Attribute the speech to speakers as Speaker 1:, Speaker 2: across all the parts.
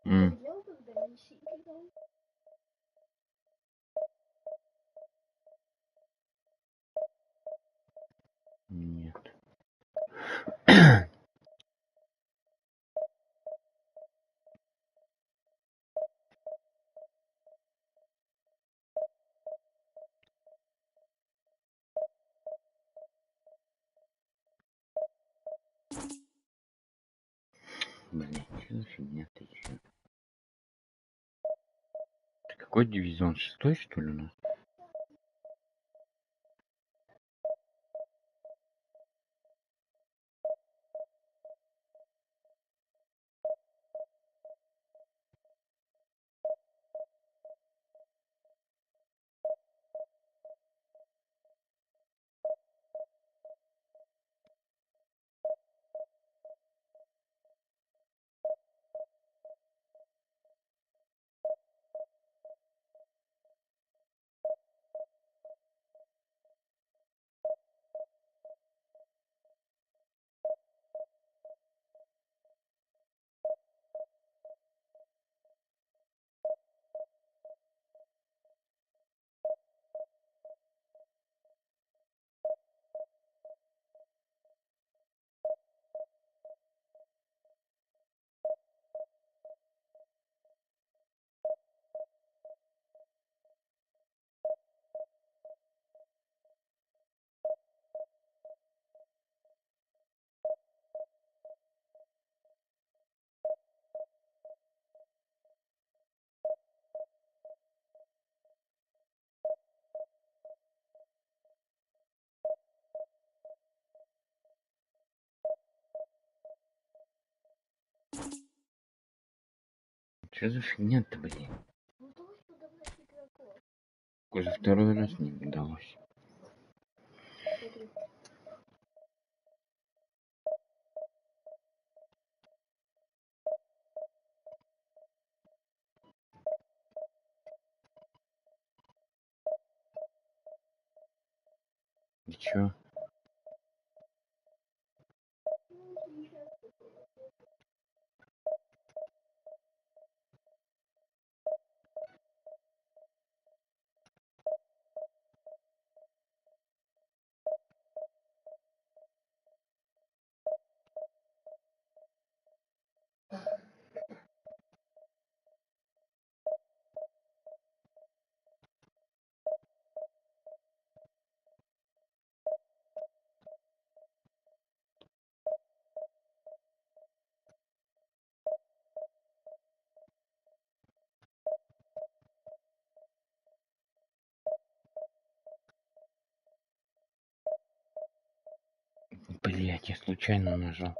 Speaker 1: М. Нет. Блин, что за фигня ты ещё? Какой дивизион? 6-й, что ли, у нас? Что за фигня-то, блин? Уже второй раз не удалось. И чё? Блять, я случайно нажал.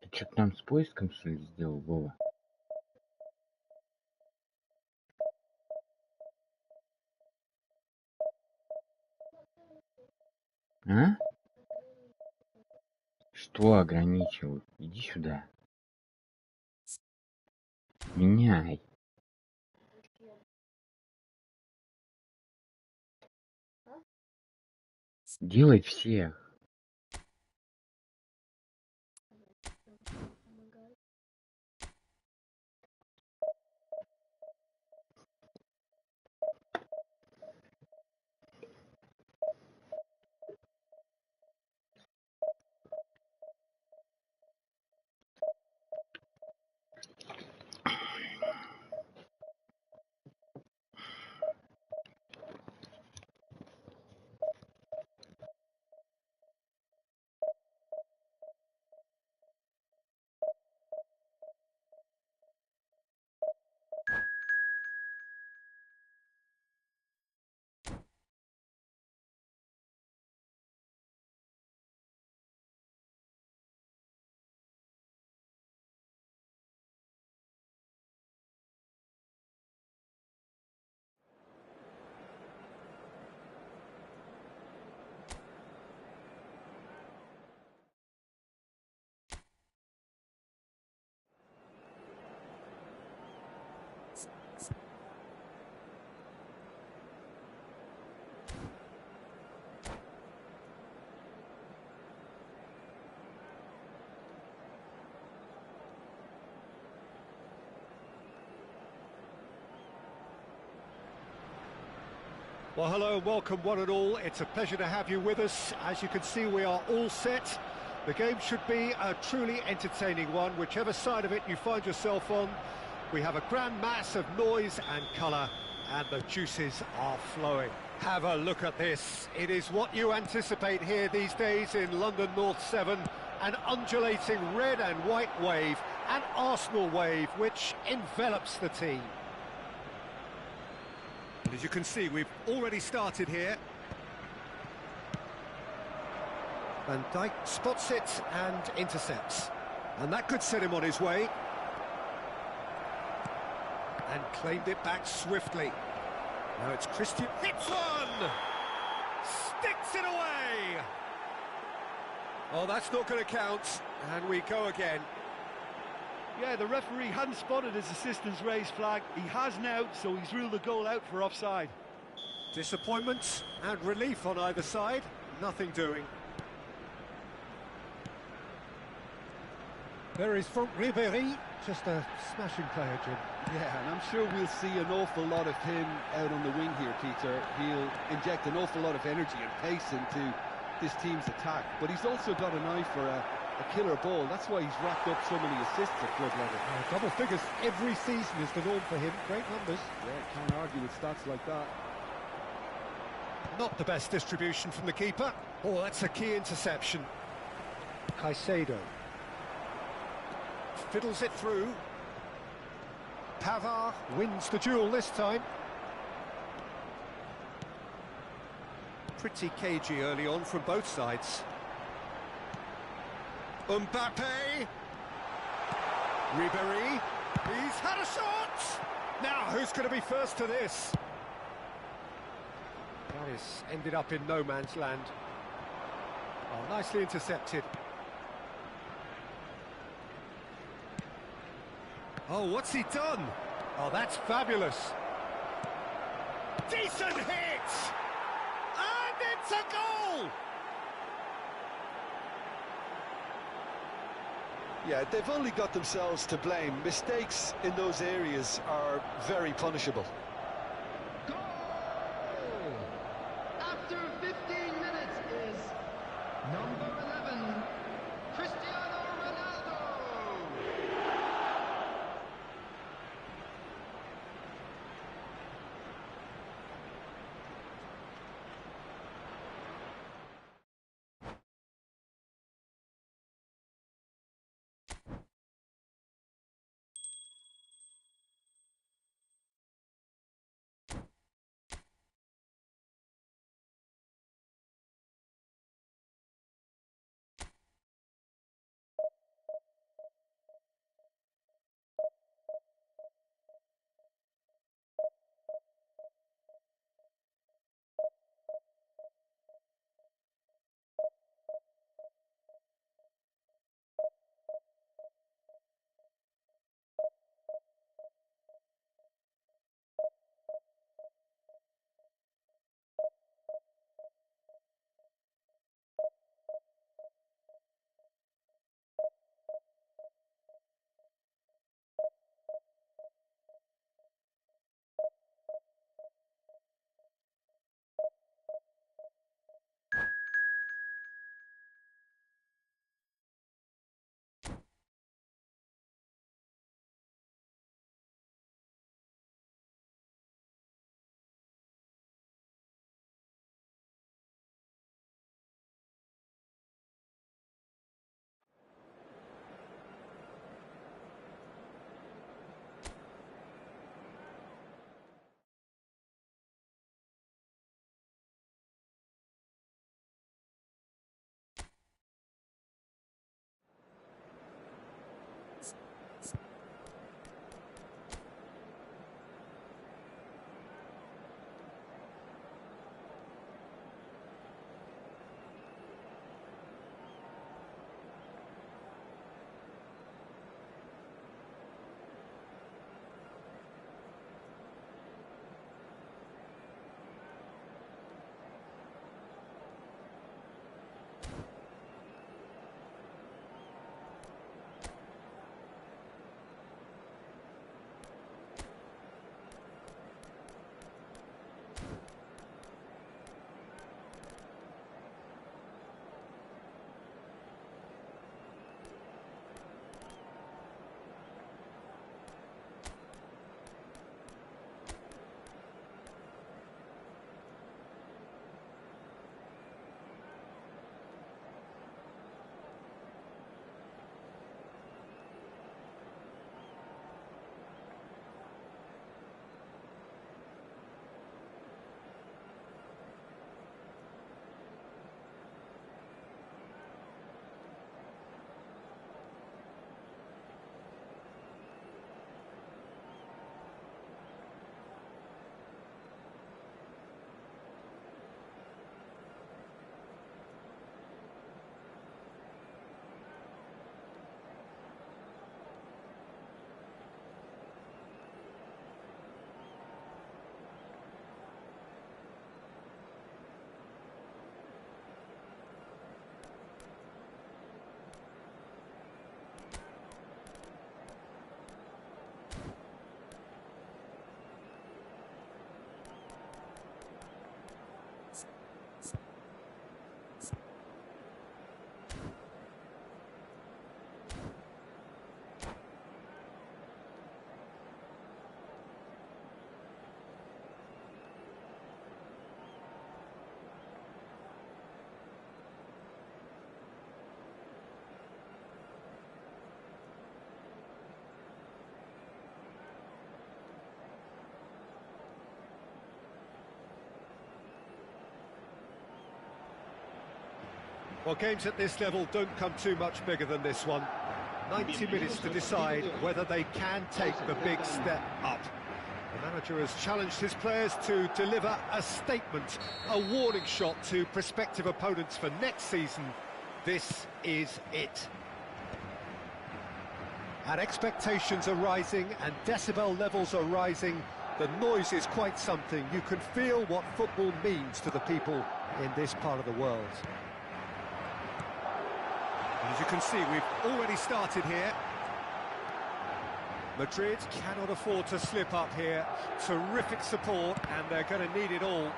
Speaker 1: Ты что-то там с поиском, что ли, сделал, Вова? А? Что ограничивают? Иди сюда. Меняй. Делай всех.
Speaker 2: Well, hello and welcome one and all. It's a pleasure to have you with us. As you can see, we are all set. The game should be a truly entertaining one, whichever side of it you find yourself on. We have a grand mass of noise and colour, and the juices are flowing. Have a look at this. It is what you anticipate here these days in London North 7, an undulating red and white wave, an Arsenal wave which envelops the team. As you can see, we've already started here. Van Dijk spots it and intercepts. And that could set him on his way. And claimed it back swiftly. Now it's Christian. Hits one! Sticks it away! Oh, that's not going to count. And we go again.
Speaker 3: Yeah, the referee hadn't spotted his assistant's raised flag. He has now, so he's ruled the goal out for offside.
Speaker 2: Disappointment and relief on either side. Nothing doing. There is Franck Ribéry. Just a smashing player, Jim.
Speaker 3: Yeah, and I'm sure we'll see an awful lot of him out on the wing here, Peter. He'll inject an awful lot of energy and pace into this team's attack. But he's also got an eye for a killer ball. That's why he's racked up so many assists at club level.
Speaker 2: Double figures every season is the norm for him. Great numbers.
Speaker 3: Yeah, can't argue with stats like that.
Speaker 2: Not the best distribution from the keeper. Oh, that's a key interception. Caicedo. Fiddles it through. Pavard wins the duel this time. Pretty cagey early on from both sides. Mbappe. Ribéry. He's had a shot! Now, who's going to be first to this? That is ended up in no man's land. Oh, nicely intercepted. Oh, what's he done? Oh, that's fabulous. Decent hit! And it's a goal!
Speaker 4: Yeah, they've only got themselves to blame. Mistakes in those areas are very punishable.
Speaker 2: Well, games at this level don't come too much bigger than this one. 90 minutes to decide whether they can take the big step up. The manager has challenged his players to deliver a statement, a warning shot to prospective opponents for next season. This is it. And expectations are rising and decibel levels are rising. The noise is quite something. You can feel what football means to the people in this part of the world. And as you can see, we've already started here. Madrid cannot afford to slip up here. Terrific support, and they're going to need it all.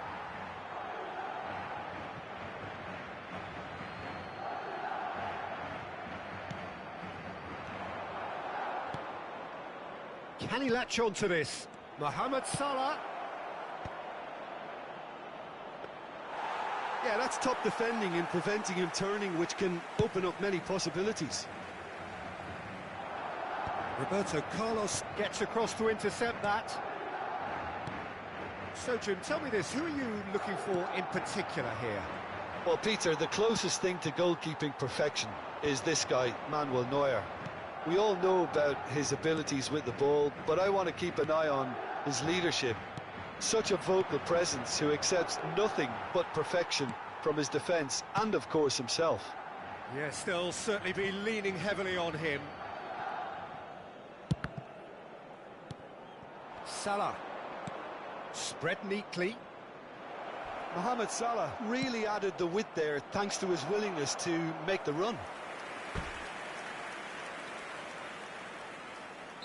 Speaker 2: Can he latch on to this? Mohamed Salah.
Speaker 3: Yeah, that's top defending and preventing him turning, which can open up many possibilities.
Speaker 2: Roberto Carlos gets across to intercept that. So, Jim, tell me this, who are you looking for in particular here?
Speaker 4: Well, Peter, the closest thing to goalkeeping perfection is this guy, Manuel Neuer. We all know about his abilities with the ball, but I want to keep an eye on his leadership. Such a vocal presence who accepts nothing but perfection from his defence and, of course, himself.
Speaker 2: Yes, they'll certainly be leaning heavily on him. Salah. Spread neatly.
Speaker 3: Mohamed Salah really added the width there thanks to his willingness to make the run.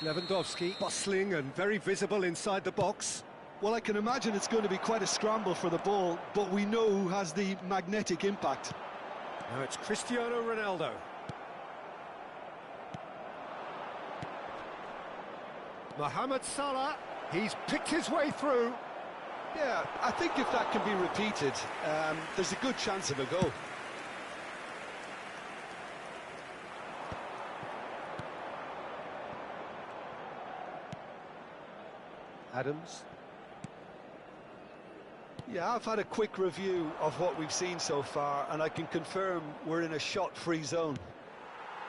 Speaker 2: Lewandowski, bustling and very visible inside the box.
Speaker 3: Well, I can imagine it's going to be quite a scramble for the ball, but we know who has the magnetic impact.
Speaker 2: Now it's Cristiano Ronaldo. Mohamed Salah, he's picked his way through.
Speaker 3: Yeah, I think if that can be repeated, there's a good chance of a goal.
Speaker 2: Adams.
Speaker 3: Yeah, I've had a quick review of what we've seen so far, and I can confirm we're in a shot-free zone.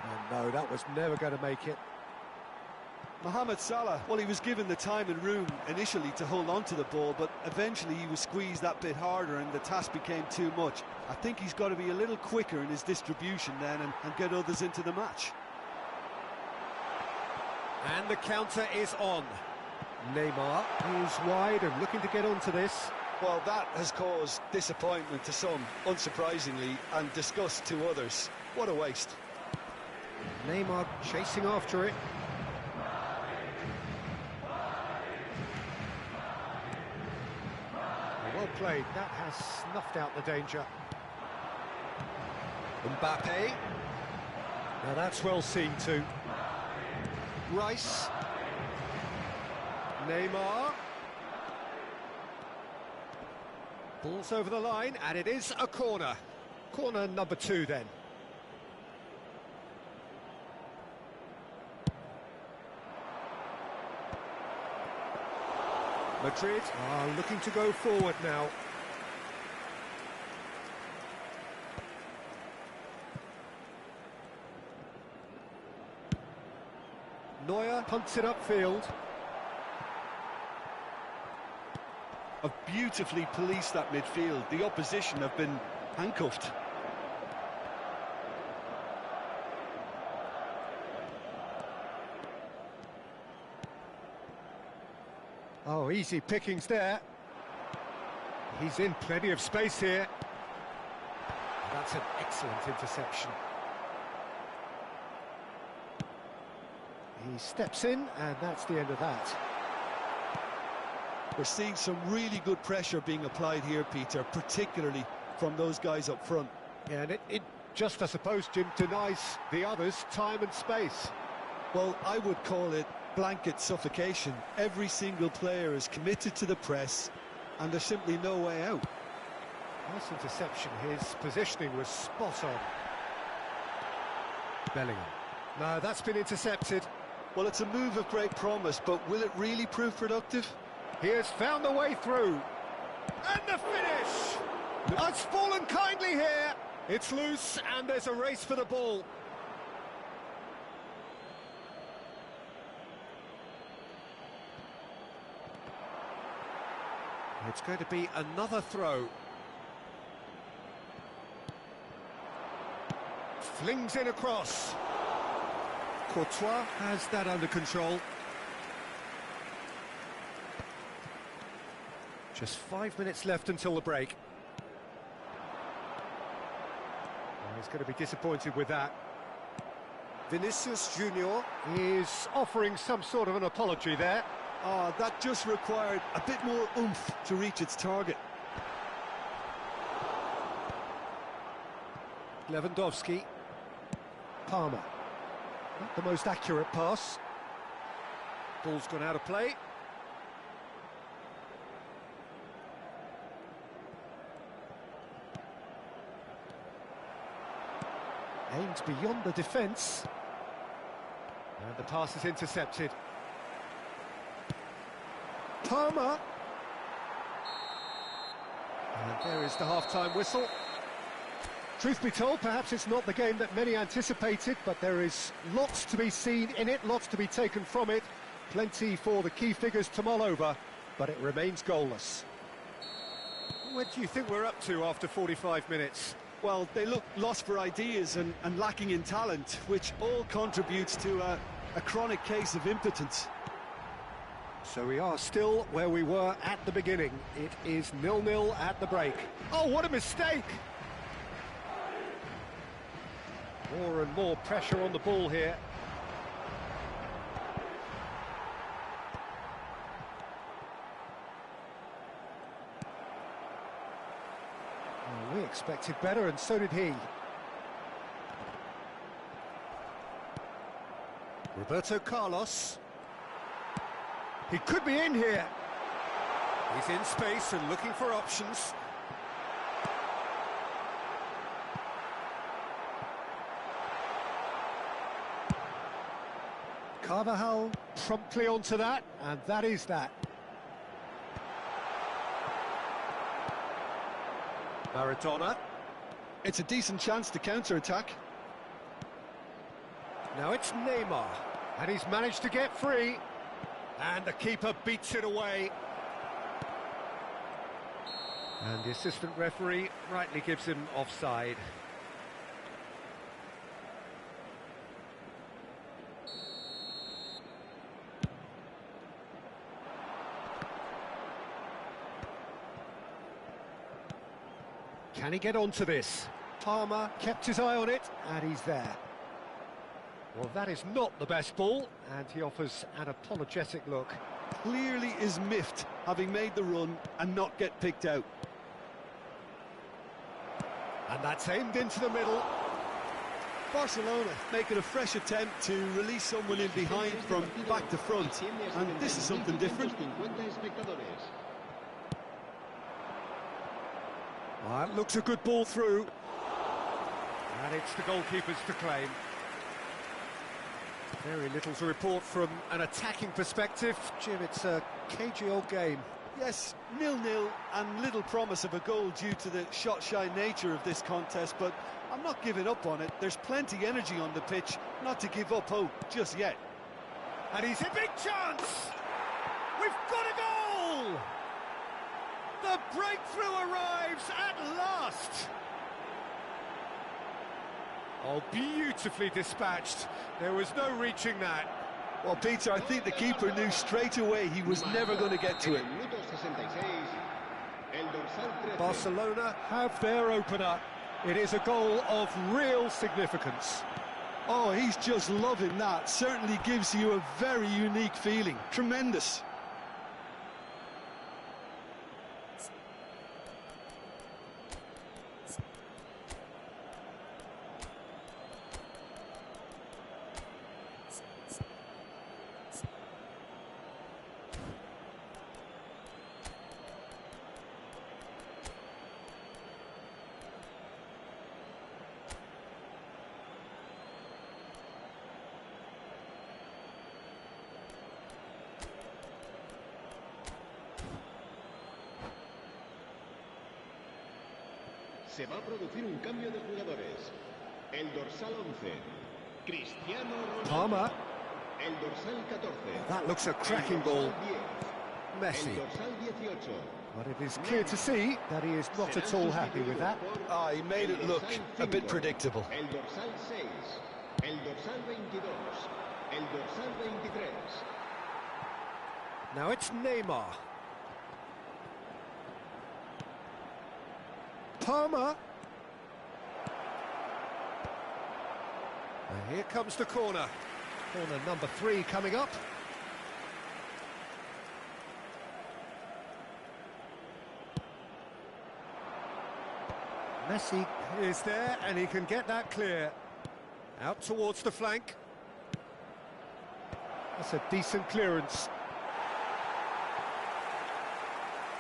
Speaker 2: And no, that was never going to make it.
Speaker 3: Mohamed Salah, well, he was given the time and room initially to hold on to the ball, but eventually he was squeezed that bit harder and the task became too much. I think he's got to be a little quicker in his distribution then and get others into the match.
Speaker 2: And the counter is on. Neymar moves wide and looking to get onto this.
Speaker 4: Well, that has caused disappointment to some, unsurprisingly, and disgust to others. What a waste.
Speaker 2: Neymar chasing after it. Well played, that has snuffed out the danger. Mbappe. Now that's well seen too. Rice. Neymar. Ball's over the line, and it is a corner. Corner number 2 then. Madrid are looking to go forward now. Neuer punts it upfield.
Speaker 3: Have beautifully policed that midfield. The opposition have been handcuffed.
Speaker 2: Oh, easy pickings there. He's in plenty of space here. That's an excellent interception. He steps in, and that's the end of that.
Speaker 3: We're seeing some really good pressure being applied here, Peter, particularly from those guys up front.
Speaker 2: Yeah, and it just, I suppose, Jim, denies the others time and space.
Speaker 3: Well, I would call it blanket suffocation. Every single player is committed to the press, and there's simply no way out.
Speaker 2: Nice interception. His positioning was spot on. Bellingham. No, that's been intercepted.
Speaker 3: Well, it's a move of great promise, but will it really prove productive?
Speaker 2: He has found the way through. And the finish! Has fallen kindly here. It's loose, and there's a race for the ball. It's going to be another throw. Flings in across. Courtois has that under control. Just 5 minutes left until the break. Oh, he's going to be disappointed with that. Vinicius Junior is offering some sort of an apology there.
Speaker 4: Oh, that just required a bit more oomph to reach its target.
Speaker 2: Lewandowski. Palmer. Not the most accurate pass. Ball's gone out of play. Aimed beyond the defence. And the pass is intercepted. Palmer. And there is the half-time whistle. Truth be told, perhaps it's not the game that many anticipated, but there is lots to be seen in it, lots to be taken from it. Plenty for the key figures to mull over, but it remains goalless. What do you think we're up to after 45 minutes?
Speaker 4: Well, they look lost for ideas and lacking in talent, which all contributes to a chronic case of impotence.
Speaker 2: So we are still where we were at the beginning. It is 0-0 at the break. Oh, what a mistake! More and more pressure on the ball here. Well, we expected better, and so did he. Roberto Carlos. He could be in here. He's in space and looking for options. Carvajal promptly onto that, and that is that. Maradona.
Speaker 4: It's a decent chance to counter-attack.
Speaker 2: Now it's Neymar, and he's managed to get free, and the keeper beats it away. And the assistant referee rightly gives him offside. Can he get onto this? Palmer kept his eye on it, and he's there. Well, that is not the best ball, and he offers an apologetic look.
Speaker 4: Clearly is miffed, having made the run and not get picked out.
Speaker 2: And that's aimed into the middle.
Speaker 4: Barcelona making a fresh attempt to release someone in behind from back to front, and this is something different.
Speaker 2: Well, that looks a good ball through. And it's the goalkeepers to claim. Very little to report from an attacking perspective. Jim, it's a cagey old game.
Speaker 4: Yes, 0-0 and little promise of a goal due to the shot-shy nature of this contest, but I'm not giving up on it. There's plenty energy on the pitch, not to give up hope just yet.
Speaker 2: And he's a big chance! We've got a goal! The breakthrough arrives at last! Oh, beautifully dispatched. There was no reaching that.
Speaker 4: Well, Peter, I think the keeper knew straight away he was never going to get to it.
Speaker 2: Barcelona have their opener. It is a goal of real significance.
Speaker 4: Oh, he's just loving that. Certainly gives you a very unique feeling. Tremendous.
Speaker 5: Se va a producir un cambio de jugadores. El dorsal 11, Cristiano Ronaldo.
Speaker 2: Palmer.
Speaker 5: El dorsal 14.
Speaker 2: That looks a cracking
Speaker 5: el
Speaker 2: ball.
Speaker 5: dorsal 10.
Speaker 2: Messi.
Speaker 5: El dorsal 18.
Speaker 2: But it is clear to see that he is not at all happy with that.
Speaker 4: Ah, he made it look a bit predictable.
Speaker 5: El dorsal 6. El dorsal 22. El dorsal 23.
Speaker 2: Now it's Neymar. Palmer. And here comes the corner. Corner number 3 coming up. Messi is there and he can get that clear. Out towards the flank. That's a decent clearance.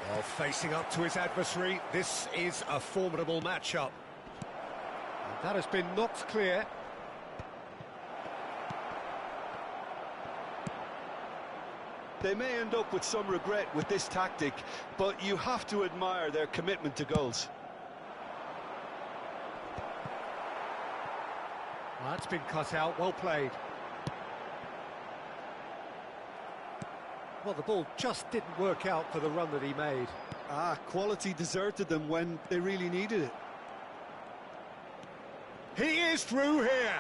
Speaker 2: While facing up to his adversary, this is a formidable matchup. And that has been knocked clear.
Speaker 4: They may end up with some regret with this tactic, but you have to admire their commitment to goals.
Speaker 2: Well, that's been cut out, well played. Well, the ball just didn't work out for the run that he made.
Speaker 4: Ah, quality deserted them when they really needed it.
Speaker 2: He is through here.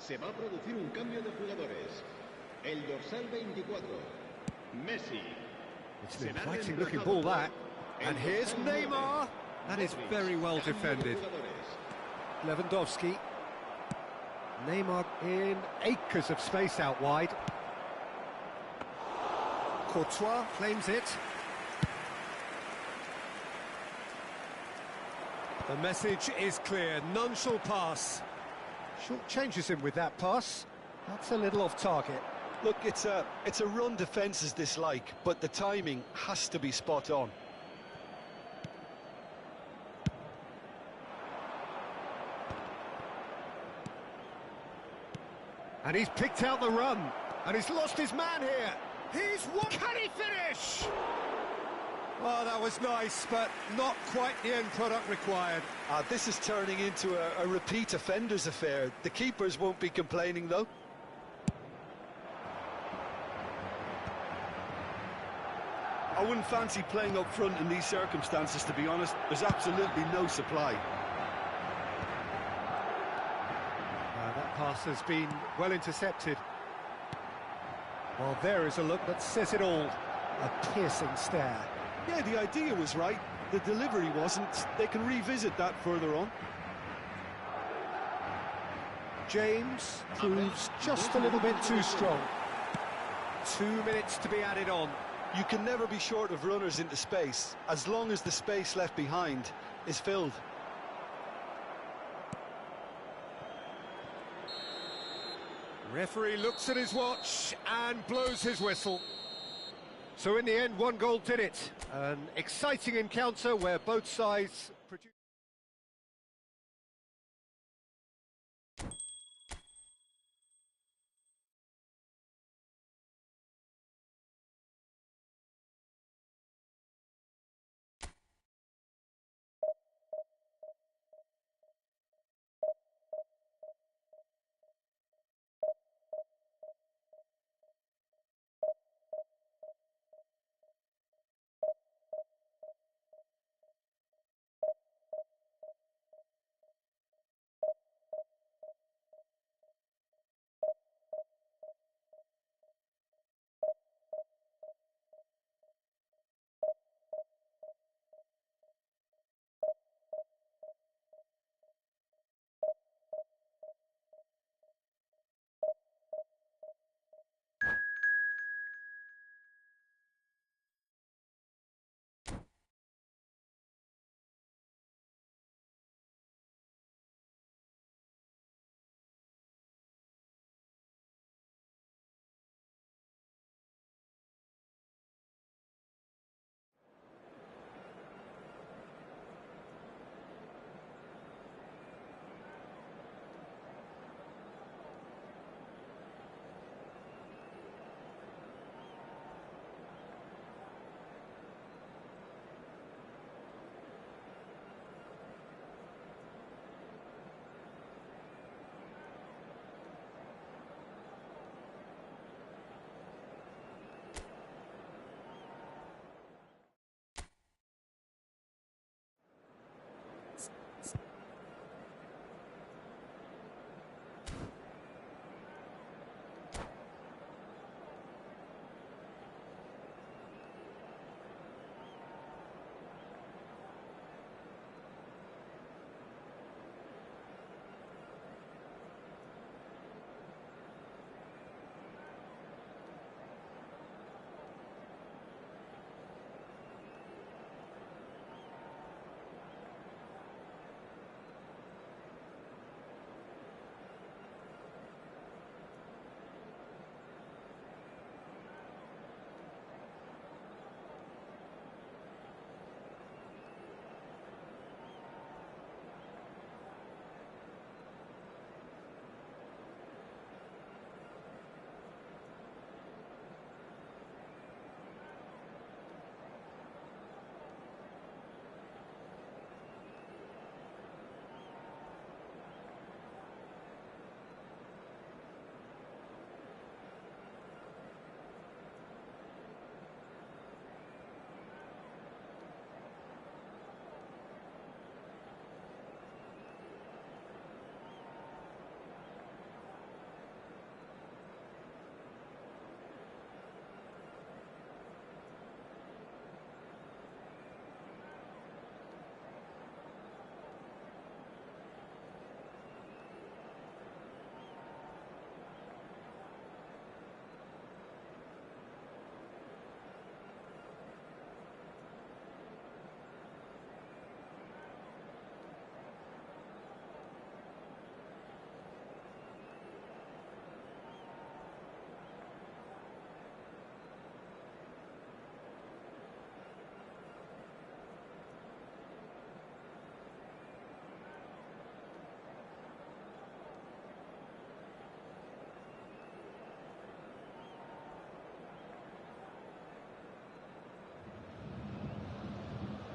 Speaker 5: Se va a producir un cambio de jugadores. El dorsal 24, Messi.
Speaker 2: It's an inviting looking ball, that. And here's Neymar. That is very well defended. Lewandowski. Neymar in acres of space out wide. Courtois claims it. The message is clear, none shall pass. Short changes him with that pass. That's a little off target.
Speaker 4: Look, it's a run defence's dislike, but the timing has to be spot on.
Speaker 2: And he's picked out the run, and he's lost his man here. He's won. Can he finish? Well, that was nice, but not quite the end product required.
Speaker 4: This is turning into a repeat offenders affair. The keepers won't be complaining, though. I wouldn't fancy playing up front in these circumstances, to be honest. There's absolutely no supply.
Speaker 2: That pass has been well intercepted. Well, there is a look that says it all. A piercing stare.
Speaker 4: Yeah, the idea was right. The delivery wasn't. They can revisit that further on.
Speaker 2: James proves just a little bit too strong. 2 minutes to be added on.
Speaker 4: You can never be short of runners into space, as long as the space left behind is filled.
Speaker 2: Referee looks at his watch and blows his whistle. So in the end, one goal did it. An exciting encounter where both sides produced...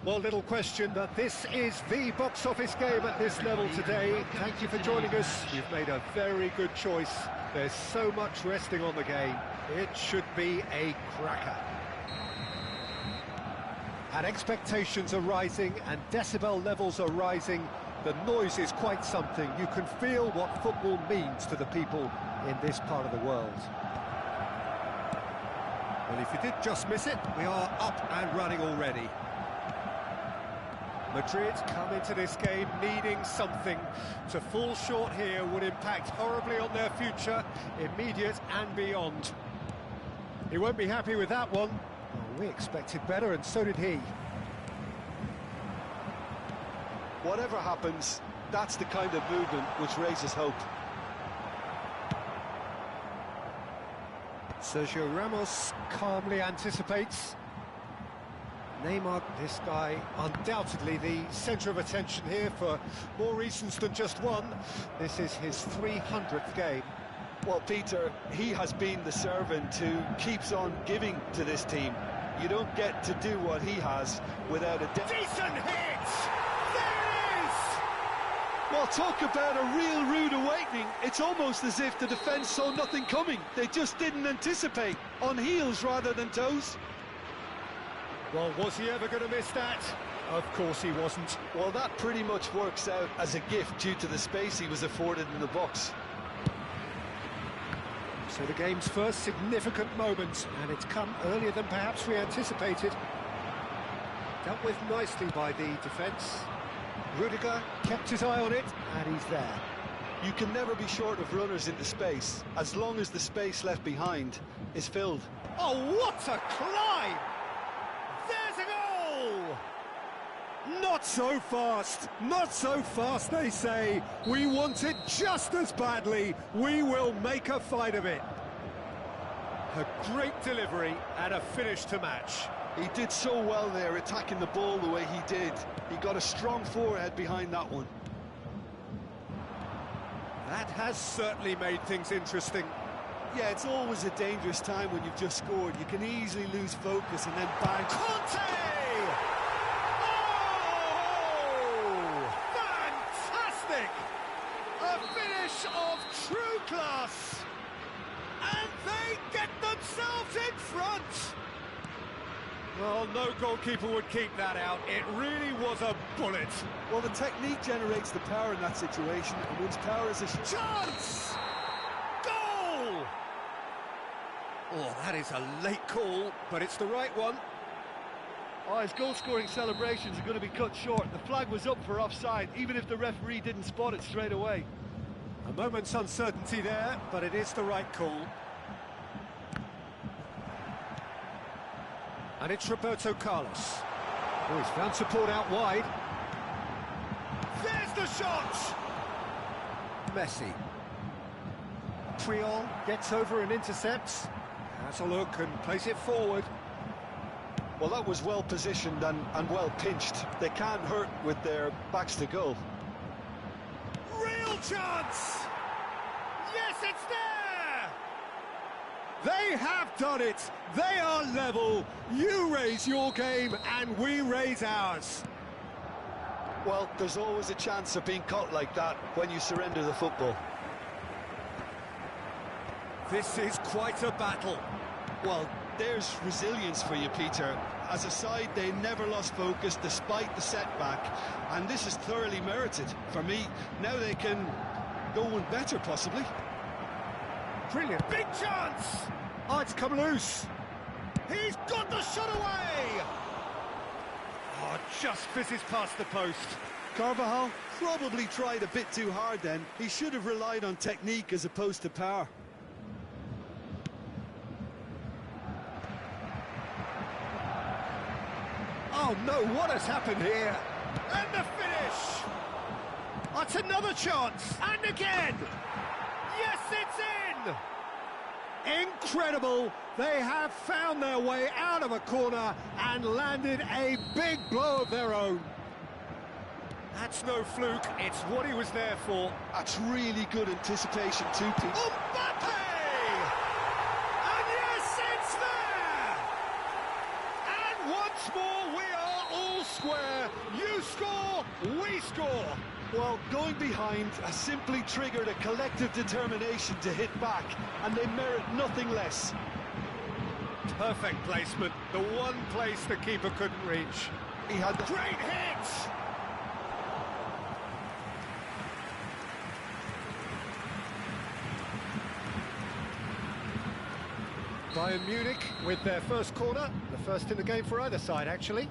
Speaker 2: Well, little question that this is the box office game at this level today. Thank you for joining us. You've made a very good choice. There's so much resting on the game. It should be a cracker. And expectations are rising and decibel levels are rising. The noise is quite something. You can feel what football means to the people in this part of the world. Well, if you did just miss it, we are up and running already. Madrid come into this game needing something. To fall short here would impact horribly on their future, immediate and beyond. He won't be happy with that one. Well, we expected better, and so did he.
Speaker 4: Whatever happens, that's the kind of movement which raises hope.
Speaker 2: Sergio Ramos calmly anticipates. Neymar, this guy, undoubtedly the centre of attention here for more reasons than just one. This is his 300th game.
Speaker 4: Well, Peter, he has been the servant who keeps on giving to this team. You don't get to do what he has without a...
Speaker 2: Decent hit! There it is!
Speaker 4: Well, talk about a real rude awakening. It's almost as if the defence saw nothing coming. They just didn't anticipate. On heels rather than toes.
Speaker 2: Well, was he ever going to miss that? Of course he wasn't.
Speaker 4: Well, that pretty much works out as a gift due to the space he was afforded in the box.
Speaker 2: So the game's first significant moment, and it's come earlier than perhaps we anticipated. Dealt with nicely by the defence. Rudiger kept his eye on it, and he's there.
Speaker 4: You can never be short of runners into space, as long as the space left behind is filled.
Speaker 2: Oh, what a climb! There's a goal! Not so fast, not so fast, they say. We want it just as badly. We will make a fight of it. A great delivery and a finish to match.
Speaker 4: He did so well there, attacking the ball the way he did. He got a strong forehead behind that one.
Speaker 2: That has certainly made things interesting.
Speaker 4: Yeah, it's always a dangerous time when you've just scored. You can easily lose focus and then bang.
Speaker 2: Conte! Fantastic! A finish of true class! And they get themselves in front! Well, no goalkeeper would keep that out. It really was a bullet.
Speaker 4: Well, the technique generates the power in that situation, and once power is a...
Speaker 2: Chance! Goal! Oh, that is a late call, but it's the right one.
Speaker 3: Oh, his goal-scoring celebrations are going to be cut short. The flag was up for offside, even if the referee didn't spot it straight away.
Speaker 2: A moment's uncertainty there, but it is the right call. And it's Roberto Carlos. Oh, he's found support out wide. There's the shot! Messi. Triol gets over and intercepts. Has a look and plays it forward.
Speaker 4: Well, that was well positioned and well pinched. They can't hurt with their backs to goal.
Speaker 2: Real chance! Yes, it's there! They have done it! They are level! You raise your game and we raise ours.
Speaker 4: Well, there's always a chance of being caught like that when you surrender the football.
Speaker 2: This is quite a battle.
Speaker 4: Well, there's resilience for you, Peter. As a side, they never lost focus despite the setback, and this is thoroughly merited. For me, now they can go one better, possibly.
Speaker 2: Brilliant. Big chance! Oh, it's come loose. He's got the shot away! Oh, just fizzes past the post.
Speaker 4: Carvajal probably tried a bit too hard then. He should have relied on technique as opposed to power.
Speaker 2: Oh no, what has happened here? And the finish! That's another chance! And again! Yes, it's in! Incredible! They have found their way out of a corner and landed a big blow of their own. That's no fluke, it's what he was there for.
Speaker 4: That's really good anticipation too, Pete.
Speaker 2: Mbappe! And yes, it's there! And once more we are all square. You score, we score.
Speaker 4: Well, going behind has simply triggered a collective determination to hit back, and they merit nothing less.
Speaker 2: Perfect placement, the one place the keeper couldn't reach.
Speaker 4: He had the...
Speaker 2: Great hit! Bayern Munich with their first corner, the first in the game for either side, actually.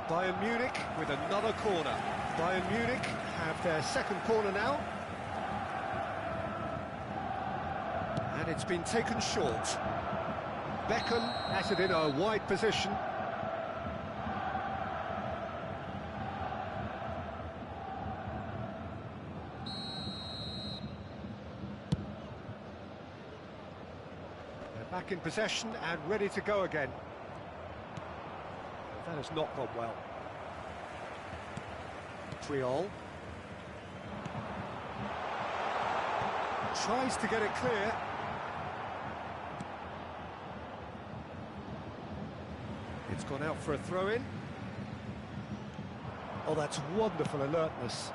Speaker 2: Bayern Munich with another corner. Bayern Munich have their second corner now. And it's been taken short. Beckham has it in a wide position. back in possession and ready to go again. That has not gone well. Triol. Tries to get it clear. It's gone out for a throw-in. Oh, that's wonderful alertness.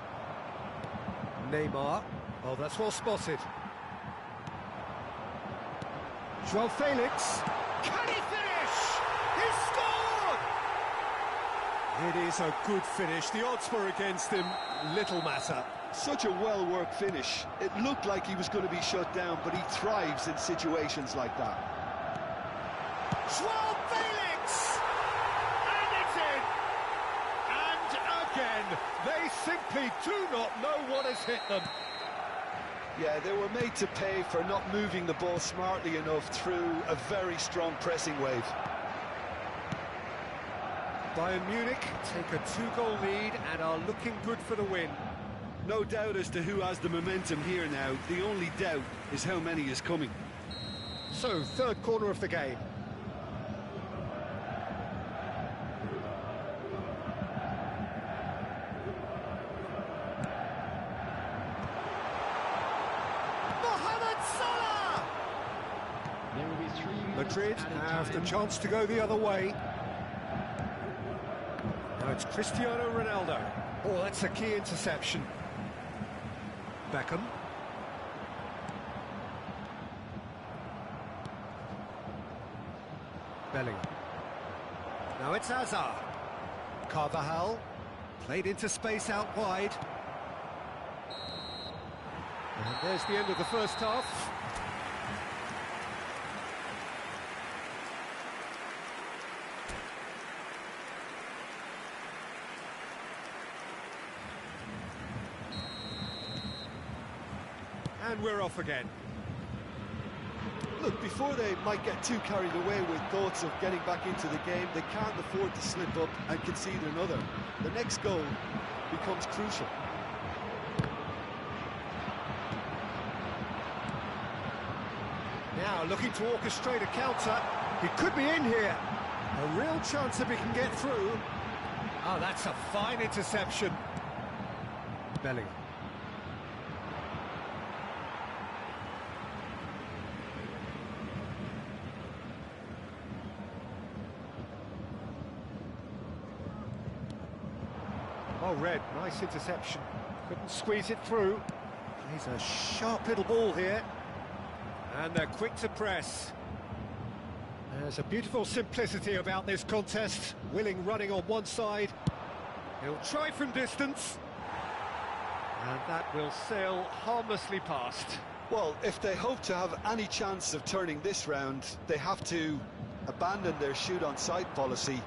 Speaker 2: Neymar. Oh, that's well spotted. João Felix. Can he finish? He scored! It is a good finish. The odds were against him. Little matter.
Speaker 4: Such a well-worked finish. It looked like he was going to be shut down, but he thrives in situations like that.
Speaker 2: João Felix! And it's in! And again, they simply do not know what has hit them.
Speaker 4: Yeah, they were made to pay for not moving the ball smartly enough through a very strong pressing wave.
Speaker 2: Bayern Munich take a 2-goal lead and are looking good for the win.
Speaker 3: No doubt as to who has the momentum here now. The only doubt is how many is coming.
Speaker 2: So, third corner of the game. Mohamed Salah!
Speaker 5: There will be 3 minutes
Speaker 2: Madrid
Speaker 5: added
Speaker 2: have the
Speaker 5: time.
Speaker 2: chance to go the other way. Now it's Cristiano Ronaldo. Oh, that's a key interception. Beckham. Bellingham. Now it's Hazard. Carvajal. Played into space out wide. And there's the end of the first half. And we're off again.
Speaker 4: Look, before they might get too carried away with thoughts of getting back into the game, they can't afford to slip up and concede another. The next goal becomes crucial.
Speaker 2: Now looking to orchestrate a counter. He could be in here. A real chance if he can get through. Oh, that's a fine interception. Bellingham. Oh, Red, nice interception. Couldn't squeeze it through. He's a sharp little ball here. And they're quick to press. There's a beautiful simplicity about this contest. Willing running on one side. He'll try from distance. And that will sail harmlessly past.
Speaker 4: Well, if they hope to have any chance of turning this round, they have to abandon their shoot-on-sight policy.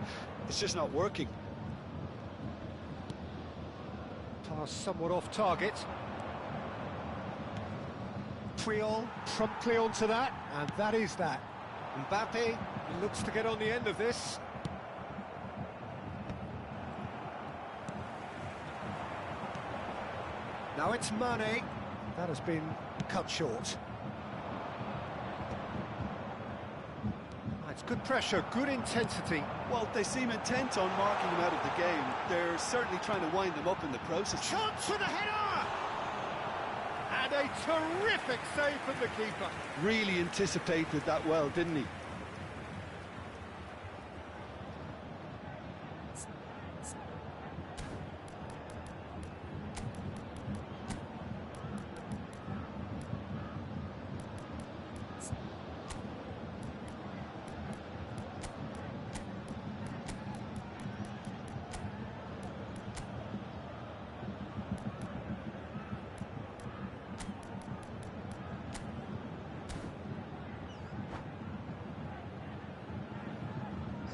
Speaker 4: It's just not working.
Speaker 2: Pass somewhat off target. Triol promptly onto that, and that is that. Mbappe looks to get on the end of this. Now it's Mane. That has been cut short. It's good pressure, good intensity.
Speaker 4: Well, they seem intent on marking him out of the game. They're certainly trying to wind him up in the process.
Speaker 2: Chance for the header! And a terrific save from the keeper.
Speaker 4: Really anticipated that well, didn't he?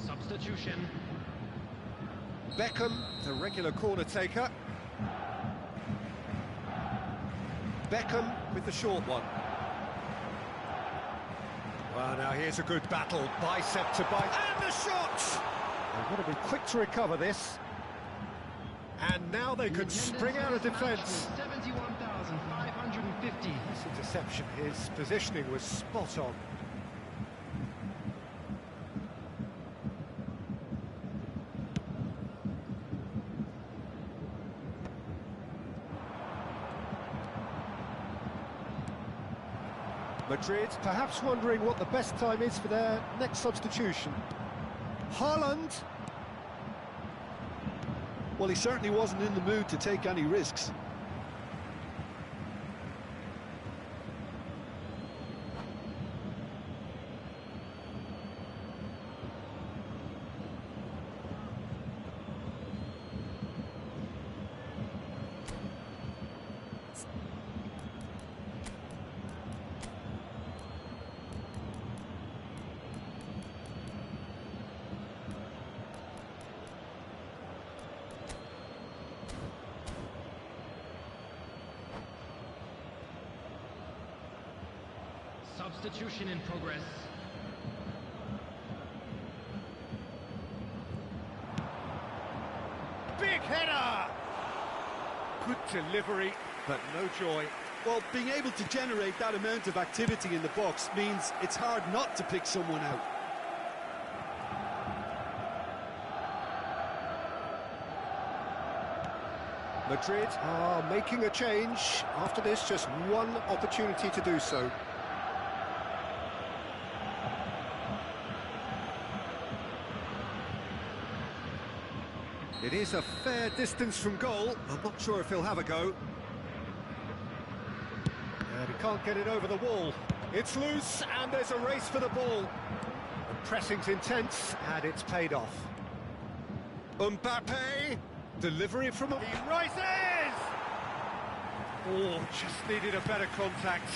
Speaker 5: Substitution.
Speaker 2: Beckham, the regular corner taker. Beckham with the short one. Well, now here's a good battle, bicep to bicep, and the shot! They've got to be quick to recover this. And now they could spring out of defence.
Speaker 5: 71,550.
Speaker 2: This interception, his positioning was spot on. Madrid perhaps wondering what the best time is for their next substitution. Haaland.
Speaker 3: Well, he certainly wasn't in the mood to take any risks.
Speaker 6: Substitution in progress.
Speaker 2: Big header! Good delivery, but no joy.
Speaker 3: Well, being able to generate that amount of activity in the box means it's hard not to pick someone out.
Speaker 2: Madrid are making a change. After this, just one opportunity to do so. It is a fair distance from goal. I'm not sure if he'll have a go. And he can't get it over the wall. It's loose, and there's a race for the ball. The pressing's intense, and it's paid off. Mbappe, delivery from... He rises! Oh, just needed a better contact.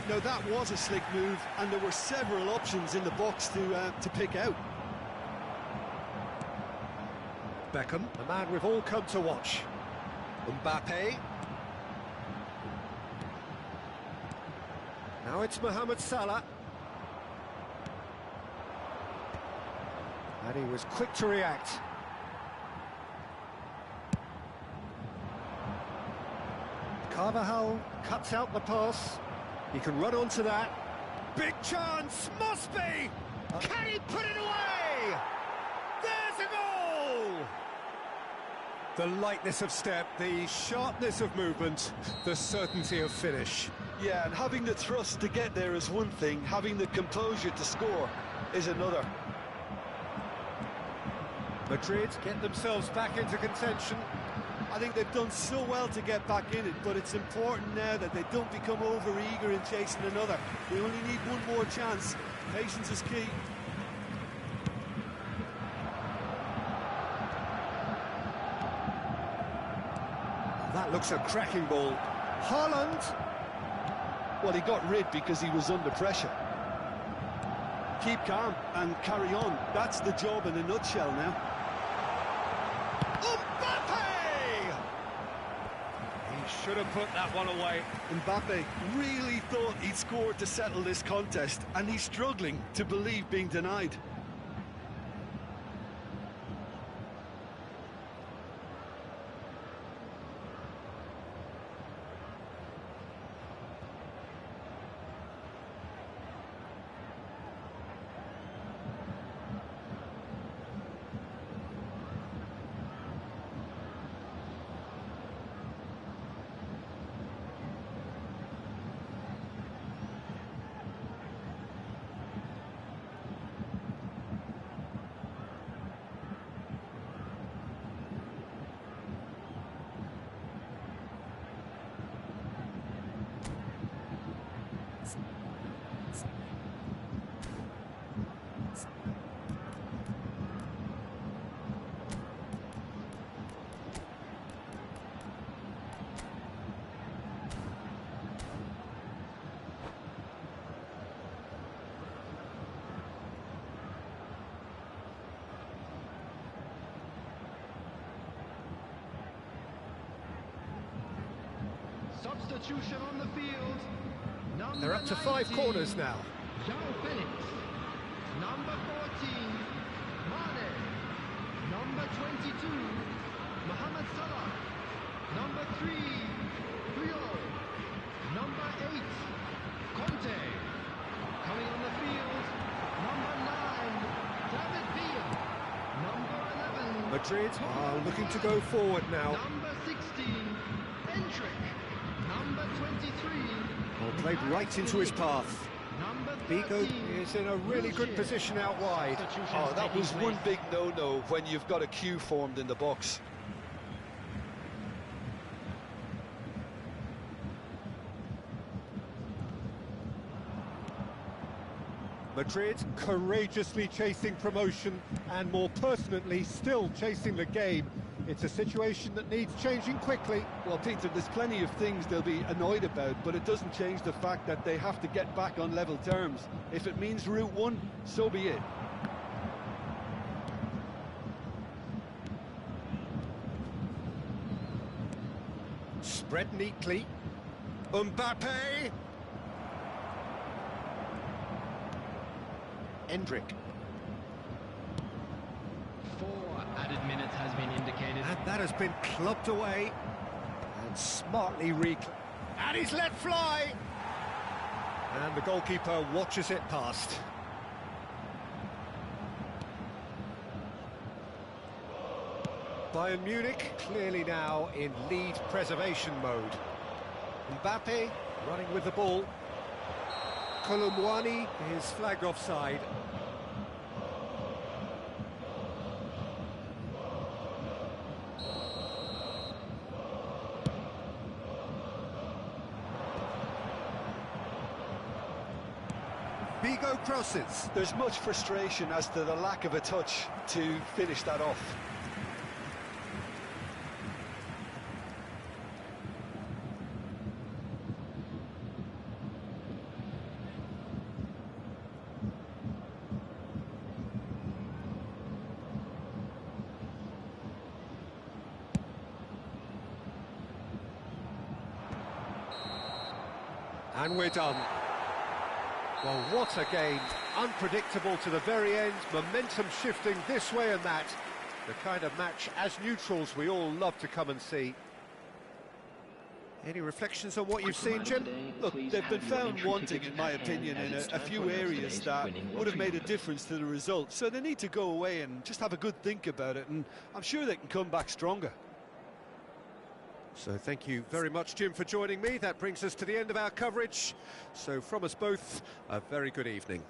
Speaker 3: No, that was a slick move, and there were several options in the box to pick out.
Speaker 2: Beckham, the man we've all come to watch. Mbappe. Now it's Mohamed Salah. And he was quick to react. Carvajal cuts out the pass. He can run onto that. Big chance, must be! Can he put it away? There's a goal! The lightness of step, the sharpness of movement, the certainty of finish.
Speaker 4: Yeah, and having the thrust to get there is one thing, having the composure to score is another.
Speaker 2: Madrid get themselves back into contention.
Speaker 3: I think they've done so well to get back in it, but it's important now that they don't become over-eager in chasing another. They only need one more chance. Patience is key.
Speaker 2: That looks a cracking ball. Haaland.
Speaker 3: Well, he got rid because he was under pressure. Keep calm and carry on. That's the job in a nutshell now.
Speaker 2: Mbappe! He should have put that one away.
Speaker 3: Mbappe really thought he'd scored to settle this contest, and he's struggling to believe being denied.
Speaker 6: Substitution on the field.
Speaker 2: They're up to 5 corners now.
Speaker 6: João Felix. Number 14, Mane. Number 22, Mohamed Salah. Number 3, Puyol. Number 8, Conte. Coming on the field, number 9, David Villa. Number 11,
Speaker 2: Madrid are looking to go forward now.
Speaker 6: number 16, Endrick. Number 23.
Speaker 2: Well, played right into his path. Vigo is in a really good position out wide.
Speaker 4: Oh, that was one big no-no when you've got a queue formed in the box.
Speaker 2: Madrid courageously chasing promotion and more pertinently still chasing the game. It's a situation that needs changing quickly.
Speaker 3: Well, Peter, there's plenty of things they'll be annoyed about, but it doesn't change the fact that they have to get back on level terms. If it means Route 1, so be it.
Speaker 2: Spread neatly. Mbappe! Endrick.
Speaker 6: 4 added minutes has been indicated.
Speaker 2: And that has been clubbed away. And smartly and he's let fly! And the goalkeeper watches it past. Bayern Munich clearly now in lead preservation mode. Mbappe running with the ball. Kolumwani is flagged offside. Vigo crosses.
Speaker 4: There's much frustration as to the lack of a touch to finish that off.
Speaker 2: And we're done. Well, what a game. Unpredictable to the very end, momentum shifting this way and that. The kind of match, as neutrals, we all love to come and see. Any reflections on what you've seen, Jim?
Speaker 3: Look, they've been found wanting, in my opinion, in a few areas that would have made a difference to the result. So they need to go away and just have a good think about it, and I'm sure they can come back stronger.
Speaker 2: So thank you very much, Jim, for joining me. That brings us to the end of our coverage. So from us both, a very good evening.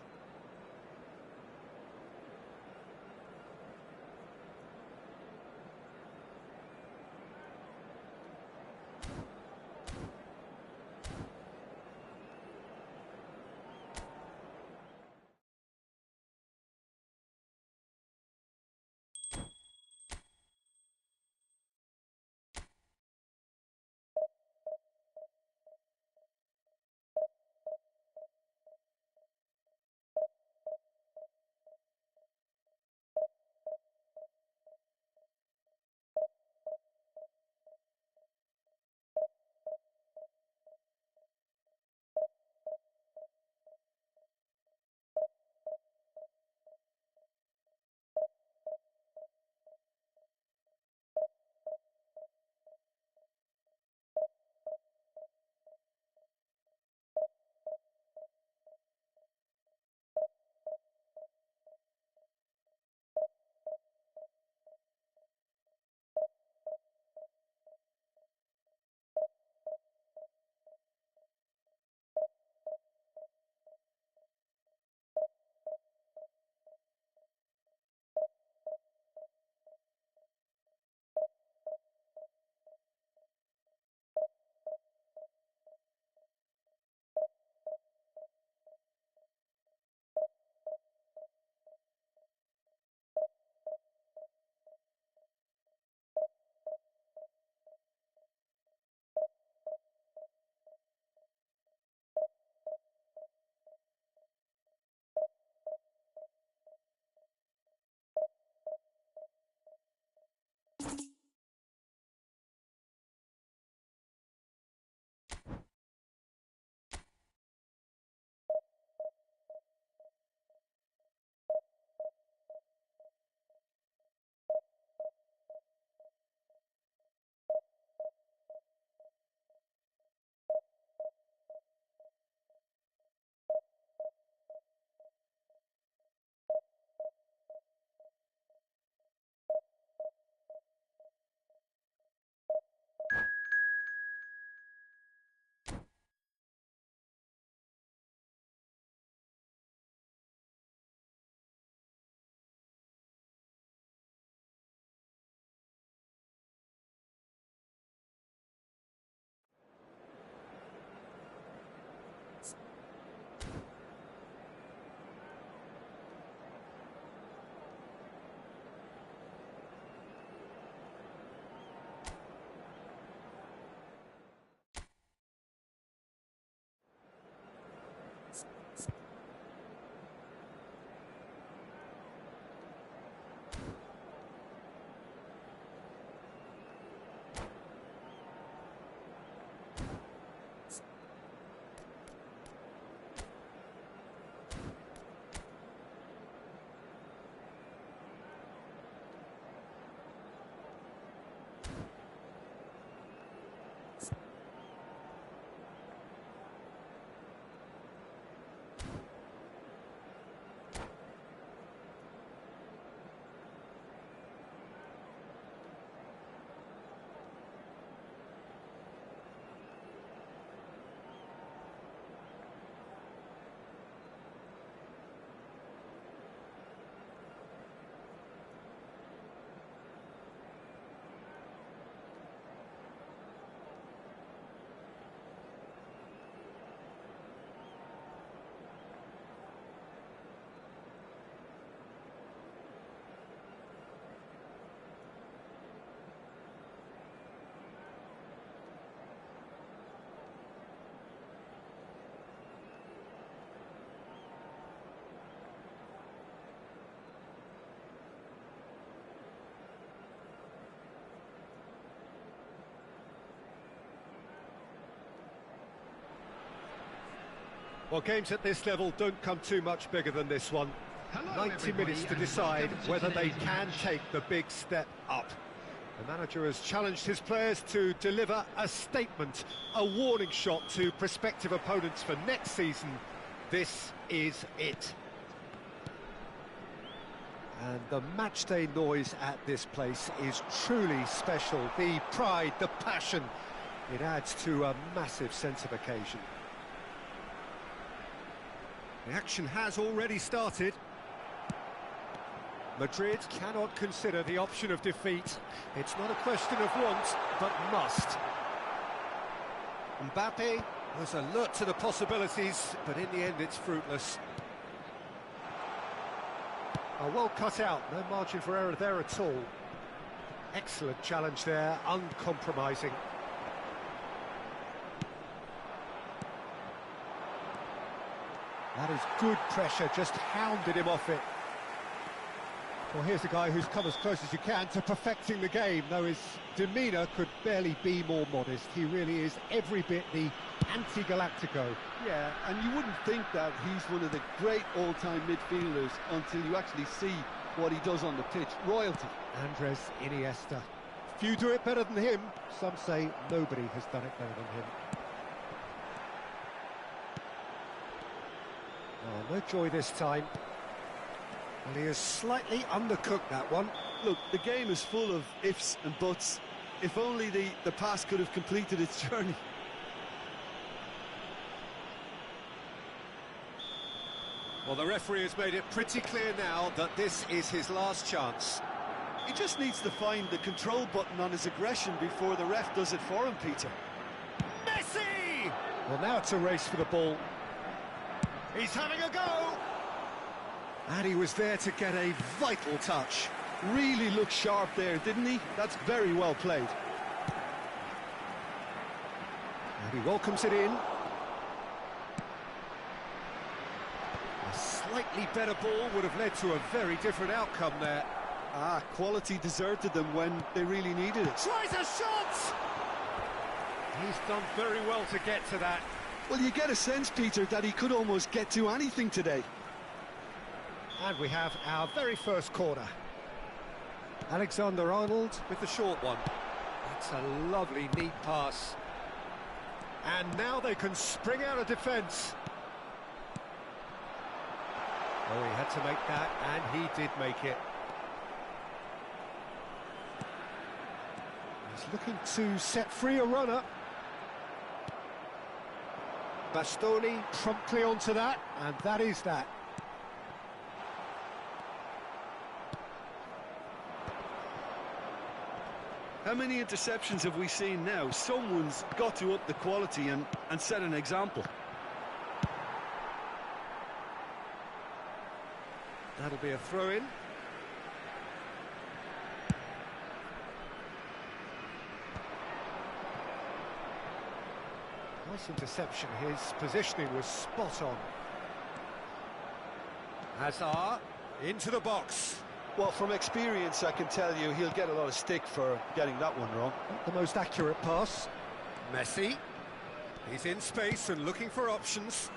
Speaker 2: Well, games at this level don't come too much bigger than this one.
Speaker 6: Hello,
Speaker 2: 90
Speaker 6: everybody,
Speaker 2: minutes to
Speaker 6: and
Speaker 2: decide
Speaker 6: welcome to
Speaker 2: whether they
Speaker 6: today's
Speaker 2: can
Speaker 6: match.
Speaker 2: take the big step up. The manager has challenged his players to deliver a statement, a warning shot to prospective opponents for next season. This is it. And the matchday noise at this place is truly special. The pride, the passion, it adds to a massive sense of occasion. The action has already started. Madrid cannot consider the option of defeat. It's not a question of want, but must. Mbappe was alert to the possibilities, but in the end it's fruitless. Oh, well cut out, no margin for error there at all. Excellent challenge there, uncompromising. That is good pressure, just hounded him off it. Well, here's a guy who's come as close as you can to perfecting the game, though his demeanour could barely be more modest. He really is every bit the anti-Galactico.
Speaker 3: Yeah, and you wouldn't think that he's one of the great all-time midfielders until you actually see what he does on the pitch. Royalty.
Speaker 2: Andres Iniesta. Few do it better than him. Some say nobody has done it better than him. Oh, no joy this time. Well, he has slightly undercooked that one.
Speaker 3: Look, the game is full of ifs and buts. If only the pass could have completed its journey.
Speaker 2: Well, the referee has made it pretty clear now that this is his last chance.
Speaker 3: He just needs to find the control button on his aggression before the ref does it for him, Peter.
Speaker 2: Messi! Well, now it's a race for the ball. He's having a go! And he was there to get a vital touch.
Speaker 3: Really looked sharp there, didn't he? That's very well played.
Speaker 2: And he welcomes it in. A slightly better ball would have led to a very different outcome there.
Speaker 3: Ah, quality deserted them when they really needed it.
Speaker 2: Tries a shot! He's done very well to get to that.
Speaker 3: Well, you get a sense, Peter, that he could almost get to anything today.
Speaker 2: And we have our very first corner. Alexander-Arnold with the short one. That's a lovely, neat pass. And now they can spring out of defence. Oh, he had to make that, and he did make it. He's looking to set free a runner. Bastoni promptly onto that, and that is that.
Speaker 3: How many interceptions have we seen now? Someone's got to up the quality and set an example.
Speaker 2: That'll be a throw-in. Nice interception. His positioning was spot on. Hazard into the box.
Speaker 4: Well, from experience, I can tell you he'll get a lot of stick for getting that one wrong.
Speaker 2: Not the most accurate pass. Messi. He's in space and looking for options.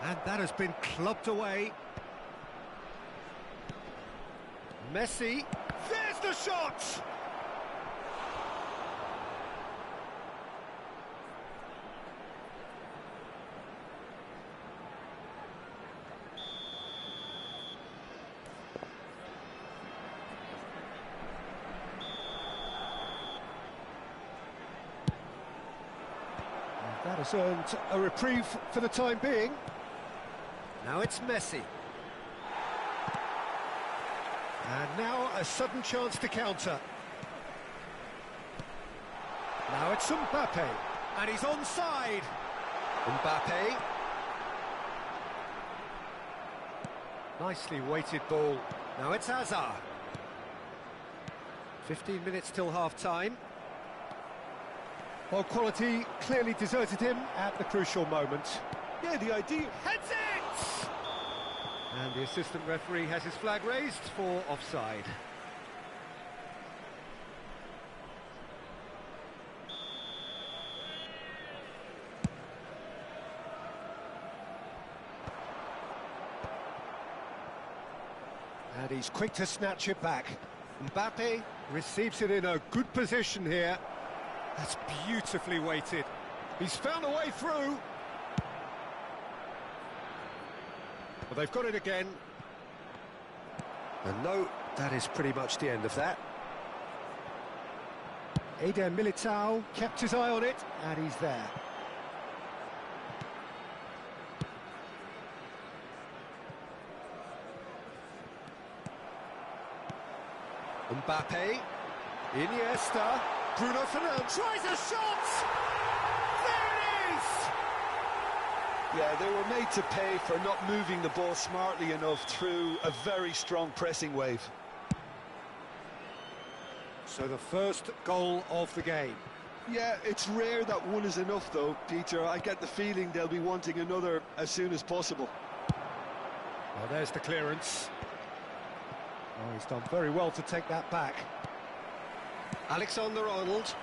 Speaker 2: And that has been clubbed away. Messi. There's the shot! That has earned a reprieve for the time being. Now it's Messi. And now a sudden chance to counter. Now it's Mbappe. And he's onside. Mbappe. Nicely weighted ball. Now it's Hazard. 15 minutes till half-time. Well, quality clearly deserted him at the crucial moment.
Speaker 3: Yeah, the idea...
Speaker 2: Heads it! And the assistant referee has his flag raised for offside. And he's quick to snatch it back. Mbappe receives it in a good position here. That's beautifully weighted. He's found a way through. Well, they've got it again. And no, that is pretty much the end of that. Eder Militao kept his eye on it, and he's there. Mbappe, Iniesta, Bruno Fernandes tries a shot! There it is!
Speaker 4: Yeah, they were made to pay for not moving the ball smartly enough through a very strong pressing wave.
Speaker 2: So the first goal of the game.
Speaker 4: Yeah, it's rare that one is enough though, Peter. I get the feeling they'll be wanting another as soon as possible.
Speaker 2: Well, there's the clearance. Oh, he's done very well to take that back. Alexander-Arnold.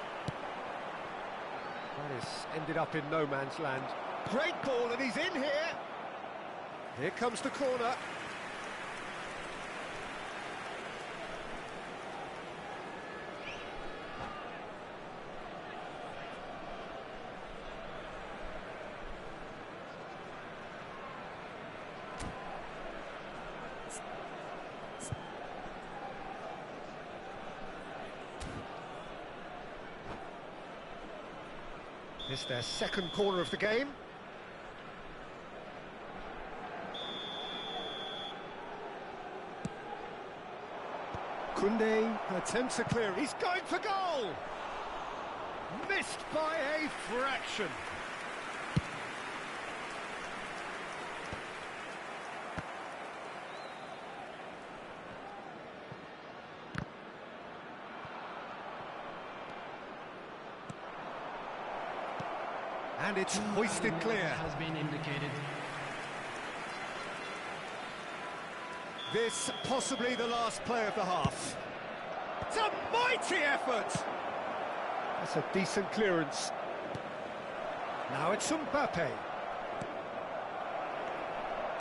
Speaker 2: That has ended up in no man's land. Great ball, and he's in here. Here comes the corner. This is their second corner of the game. Koundé attempts a clear. He's going for goal! Missed by a fraction. And it's hoisted clear.
Speaker 6: Has been indicated.
Speaker 2: This possibly the last play of the half. It's a mighty effort! That's a decent clearance. Now it's Mbappe.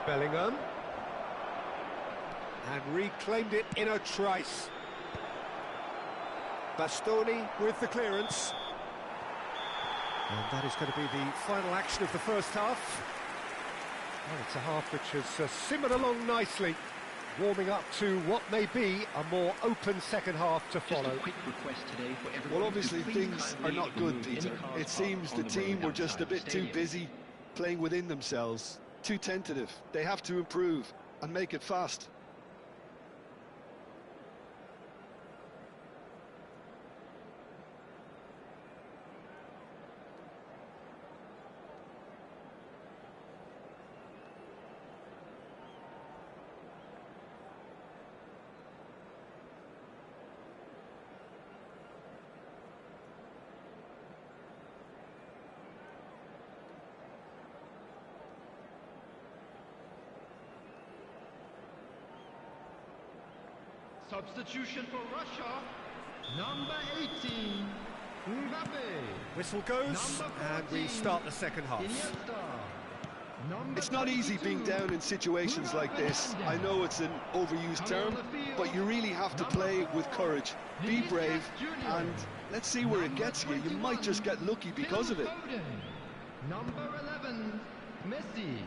Speaker 2: Bellingham. And reclaimed it in a trice. Bastoni with the clearance. And that is going to be the final action of the first half. Well, it's a half which has simmered along nicely, warming up to what may be a more open second half to follow.
Speaker 6: Just a quick request today for everyone.
Speaker 4: Well, obviously
Speaker 6: to please
Speaker 4: things are
Speaker 6: kindly
Speaker 4: not good,
Speaker 6: remove any
Speaker 4: Peter.
Speaker 6: cars
Speaker 4: It seems
Speaker 6: on
Speaker 4: the
Speaker 6: the
Speaker 4: team
Speaker 6: road
Speaker 4: were just a
Speaker 6: outside the
Speaker 4: bit too
Speaker 6: stadium.
Speaker 4: busy playing within themselves, too tentative. They have to improve and make it fast.
Speaker 6: Substitution for Russia, number 18, Mbappe.
Speaker 2: Whistle goes, and we start the second half.
Speaker 6: Iniesta. Number
Speaker 4: It's not easy being
Speaker 6: 22,
Speaker 4: down in situations like this. I know it's an overused term, but you really have to play with courage. Be brave, and let's see where it gets you. You might just get lucky because of it.
Speaker 6: Number 11, Messi.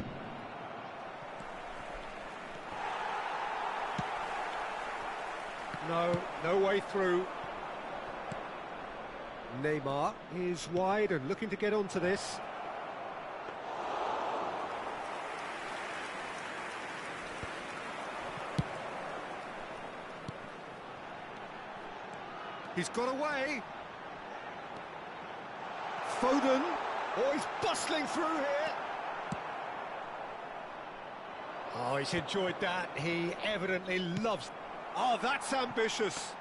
Speaker 2: No way through. Neymar is wide and looking to get onto this. He's got away. Foden. Oh, he's bustling through here. Oh, he's enjoyed that. He evidently loves. Oh, that's ambitious.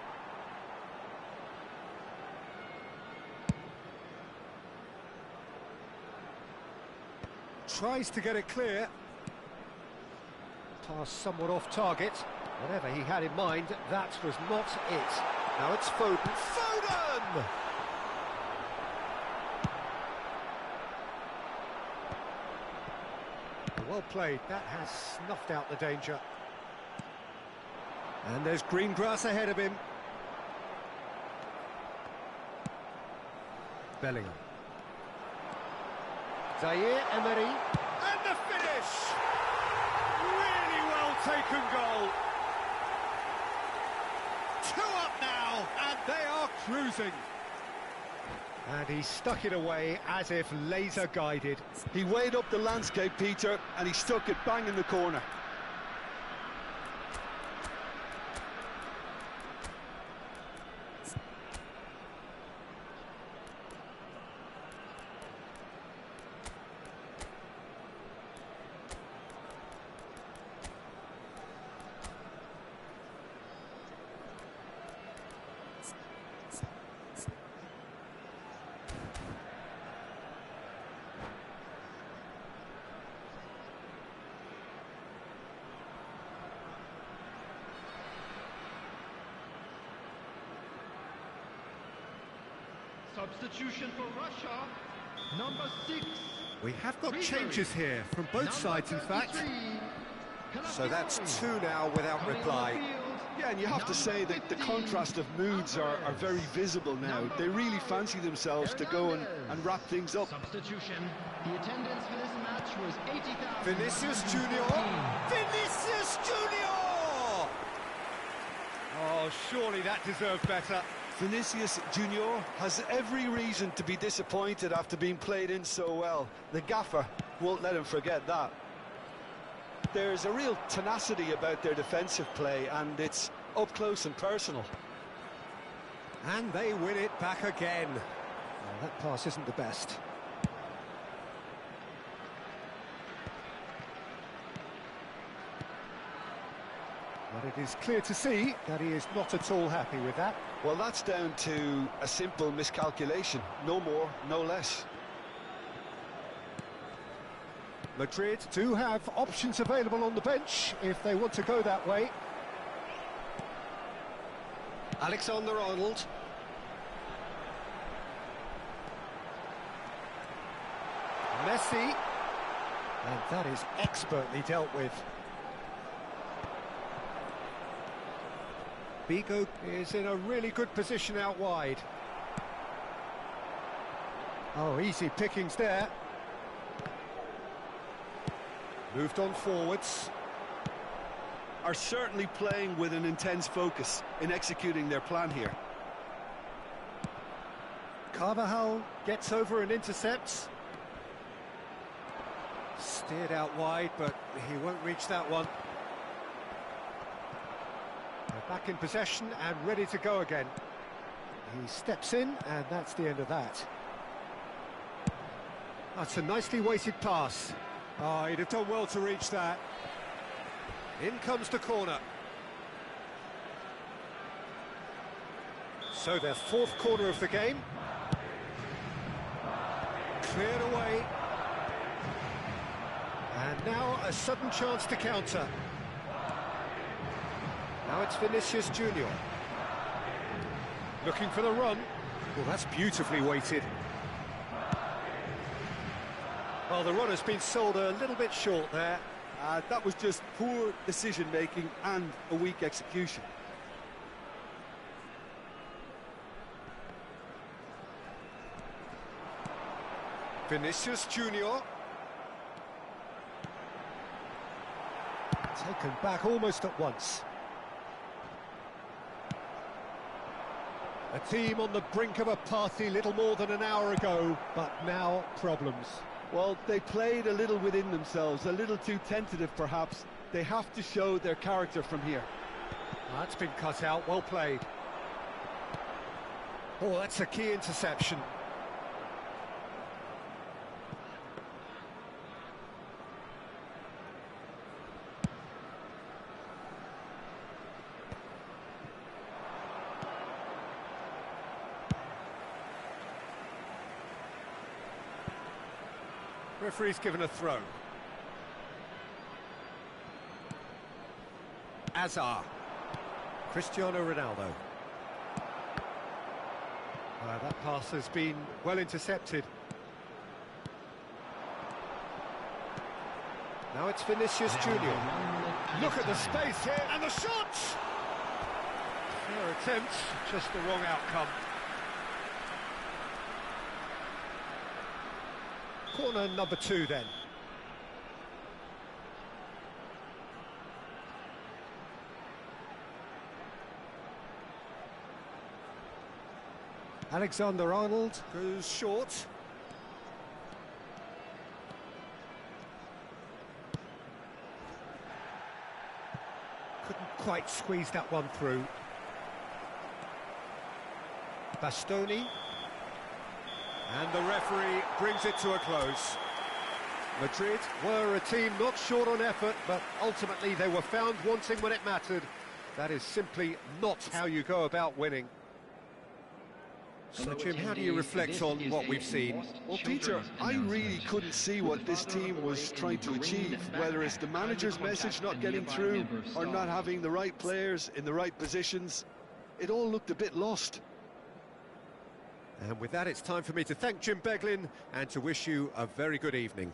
Speaker 2: Tries to get it clear. Pass somewhat off target. Whatever he had in mind, that was not it. Now it's Foden. Foden! Well played. That has snuffed out the danger. And there's green grass ahead of him. Bellingham. Zaire Emery. And the finish! Really well taken goal. 2 up now, and they are cruising. And he stuck it away as if laser guided.
Speaker 4: He weighed up the landscape, Peter, and he stuck it bang in the corner.
Speaker 6: Substitution for Russia, number 6.
Speaker 2: We have got changes here from both sides, in fact. So that's 2 now without reply.
Speaker 4: Yeah, and you have to say that the contrast of moods are very visible now. They really fancy themselves to go and wrap things up.
Speaker 6: Substitution. The attendance for this match was 80,000.
Speaker 2: Vinicius Junior. Vinicius Junior! Oh, surely that deserved better.
Speaker 4: Vinicius Junior has every reason to be disappointed after being played in so well. The gaffer won't let him forget that. There's a real tenacity about their defensive play, and it's up close and personal.
Speaker 2: And they win it back again. Well, that pass isn't the best. But it is clear to see that he is not at all happy with that.
Speaker 4: Well, that's down to a simple miscalculation. No more, no less.
Speaker 2: Madrid do have options available on the bench if they want to go that way. Alexander-Arnold. Messi. And that is expertly dealt with. Bigo is in a really good position out wide. Oh, easy pickings there. Moved on forwards.
Speaker 4: Are certainly playing with an intense focus in executing their plan here.
Speaker 2: Carvajal gets over and intercepts. Steered out wide, but he won't reach that one. They're back in possession and ready to go again. He steps in, and that's the end of that. That's a nicely weighted pass. Oh, he'd have done well to reach that. In comes the corner. So their 4th corner of the game. Cleared away. And now a sudden chance to counter. Now it's Vinicius Junior. Looking for the run. Well, that's beautifully weighted. Well, the run has been sold a little bit short there.
Speaker 4: That was just poor decision-making and a weak execution.
Speaker 2: Vinicius Junior. Taken back almost at once. A team on the brink of a party little more than an hour ago, but now problems.
Speaker 4: Well, they played a little within themselves, a little too tentative perhaps. They have to show their character from here.
Speaker 2: That's been cut out, well played. Oh, that's a key interception. Referee's given a throw. Azar. Cristiano Ronaldo. That pass has been well intercepted. Now it's Vinicius Junior. Look at the space here, and the shot! attempt, just the wrong outcome. Corner number 2 then. Alexander-Arnold goes short. Couldn't quite squeeze that one through. Bastoni. And the referee brings it to a close. Madrid were a team not short on effort, but ultimately they were found wanting when it mattered. That is simply not how you go about winning. So, Jim, how do you reflect on what we've seen?
Speaker 4: Well, Peter, I really couldn't see what this team was trying to achieve, whether it's the manager's message not getting through or not having the right players in the right positions. It all looked a bit lost.
Speaker 2: And with that, it's time for me to thank Jim Beglin and to wish you a very good evening.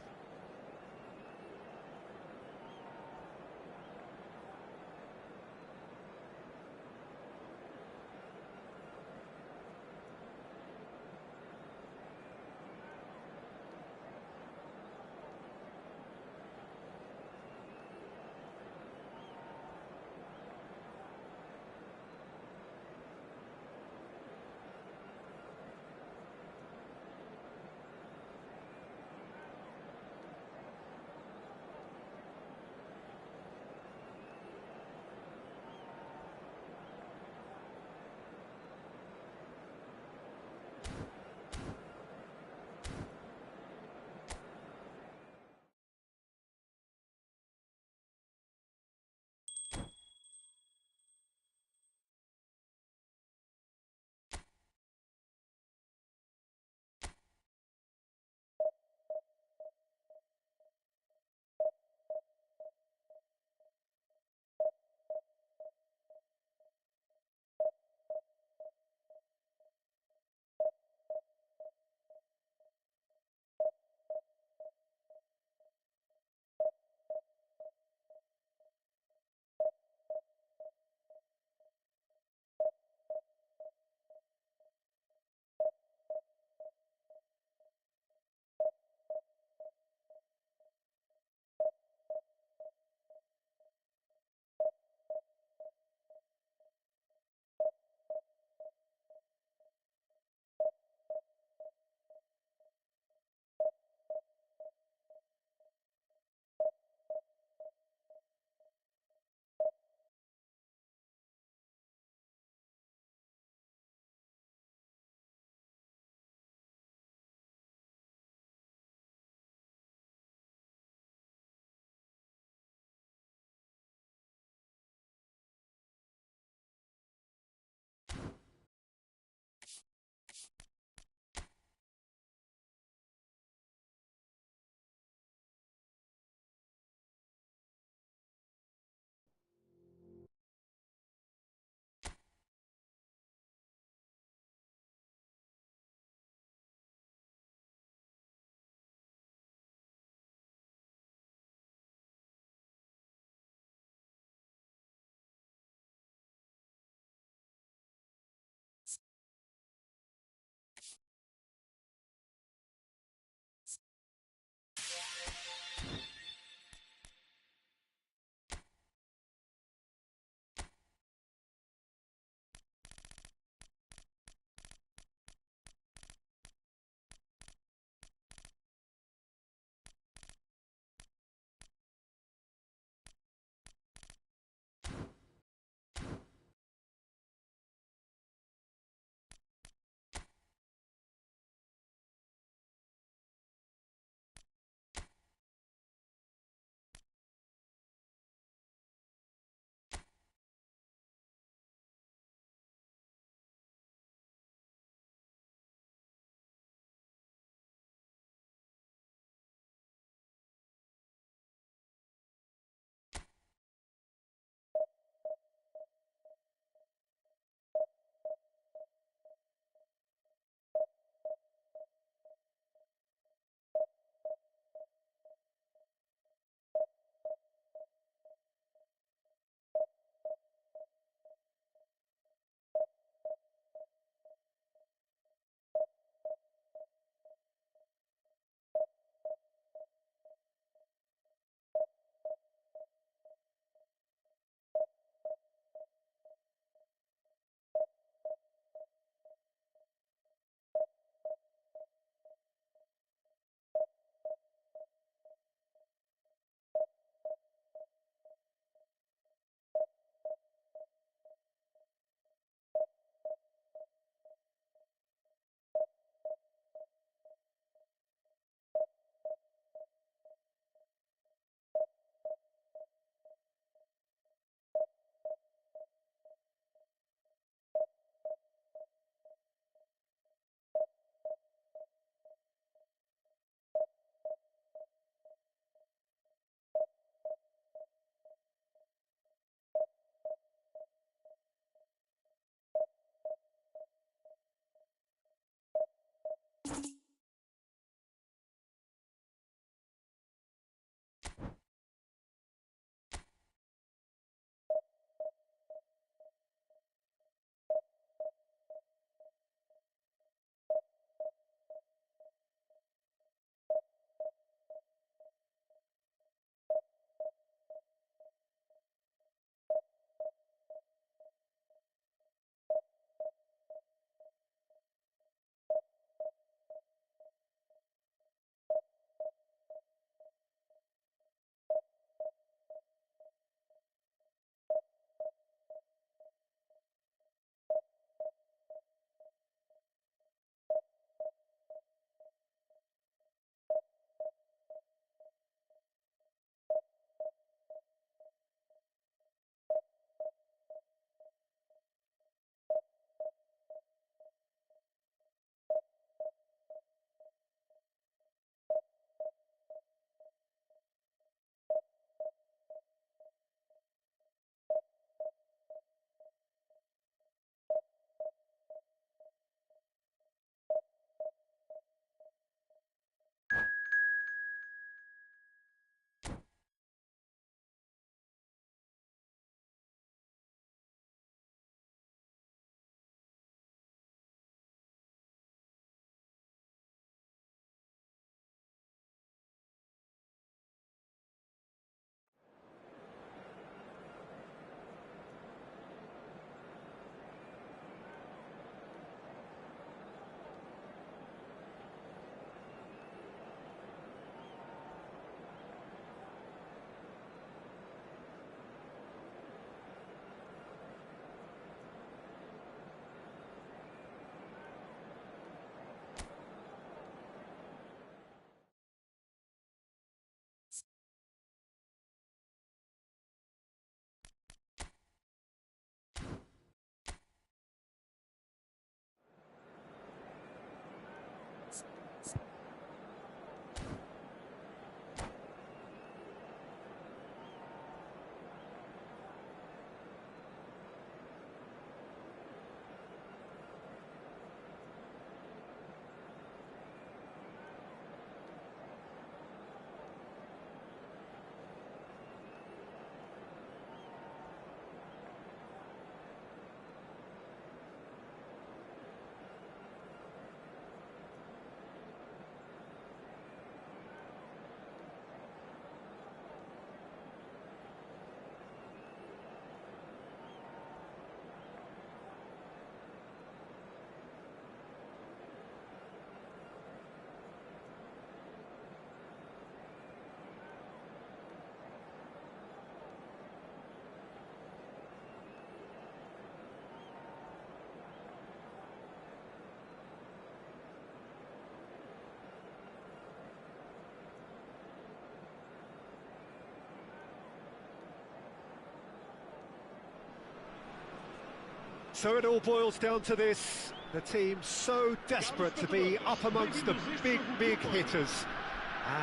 Speaker 2: So it all boils down to this. The team so desperate to be up amongst the big hitters.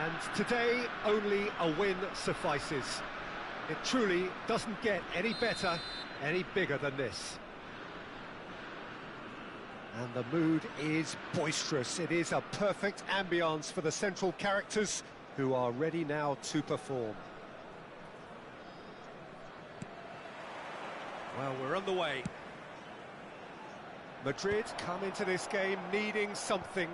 Speaker 2: And today, only a win suffices. It truly doesn't get any better, any bigger than this. And the mood is boisterous. It is a perfect ambience for the central characters who are ready now to perform. Well, we're on the way. Madrid come into this game needing something.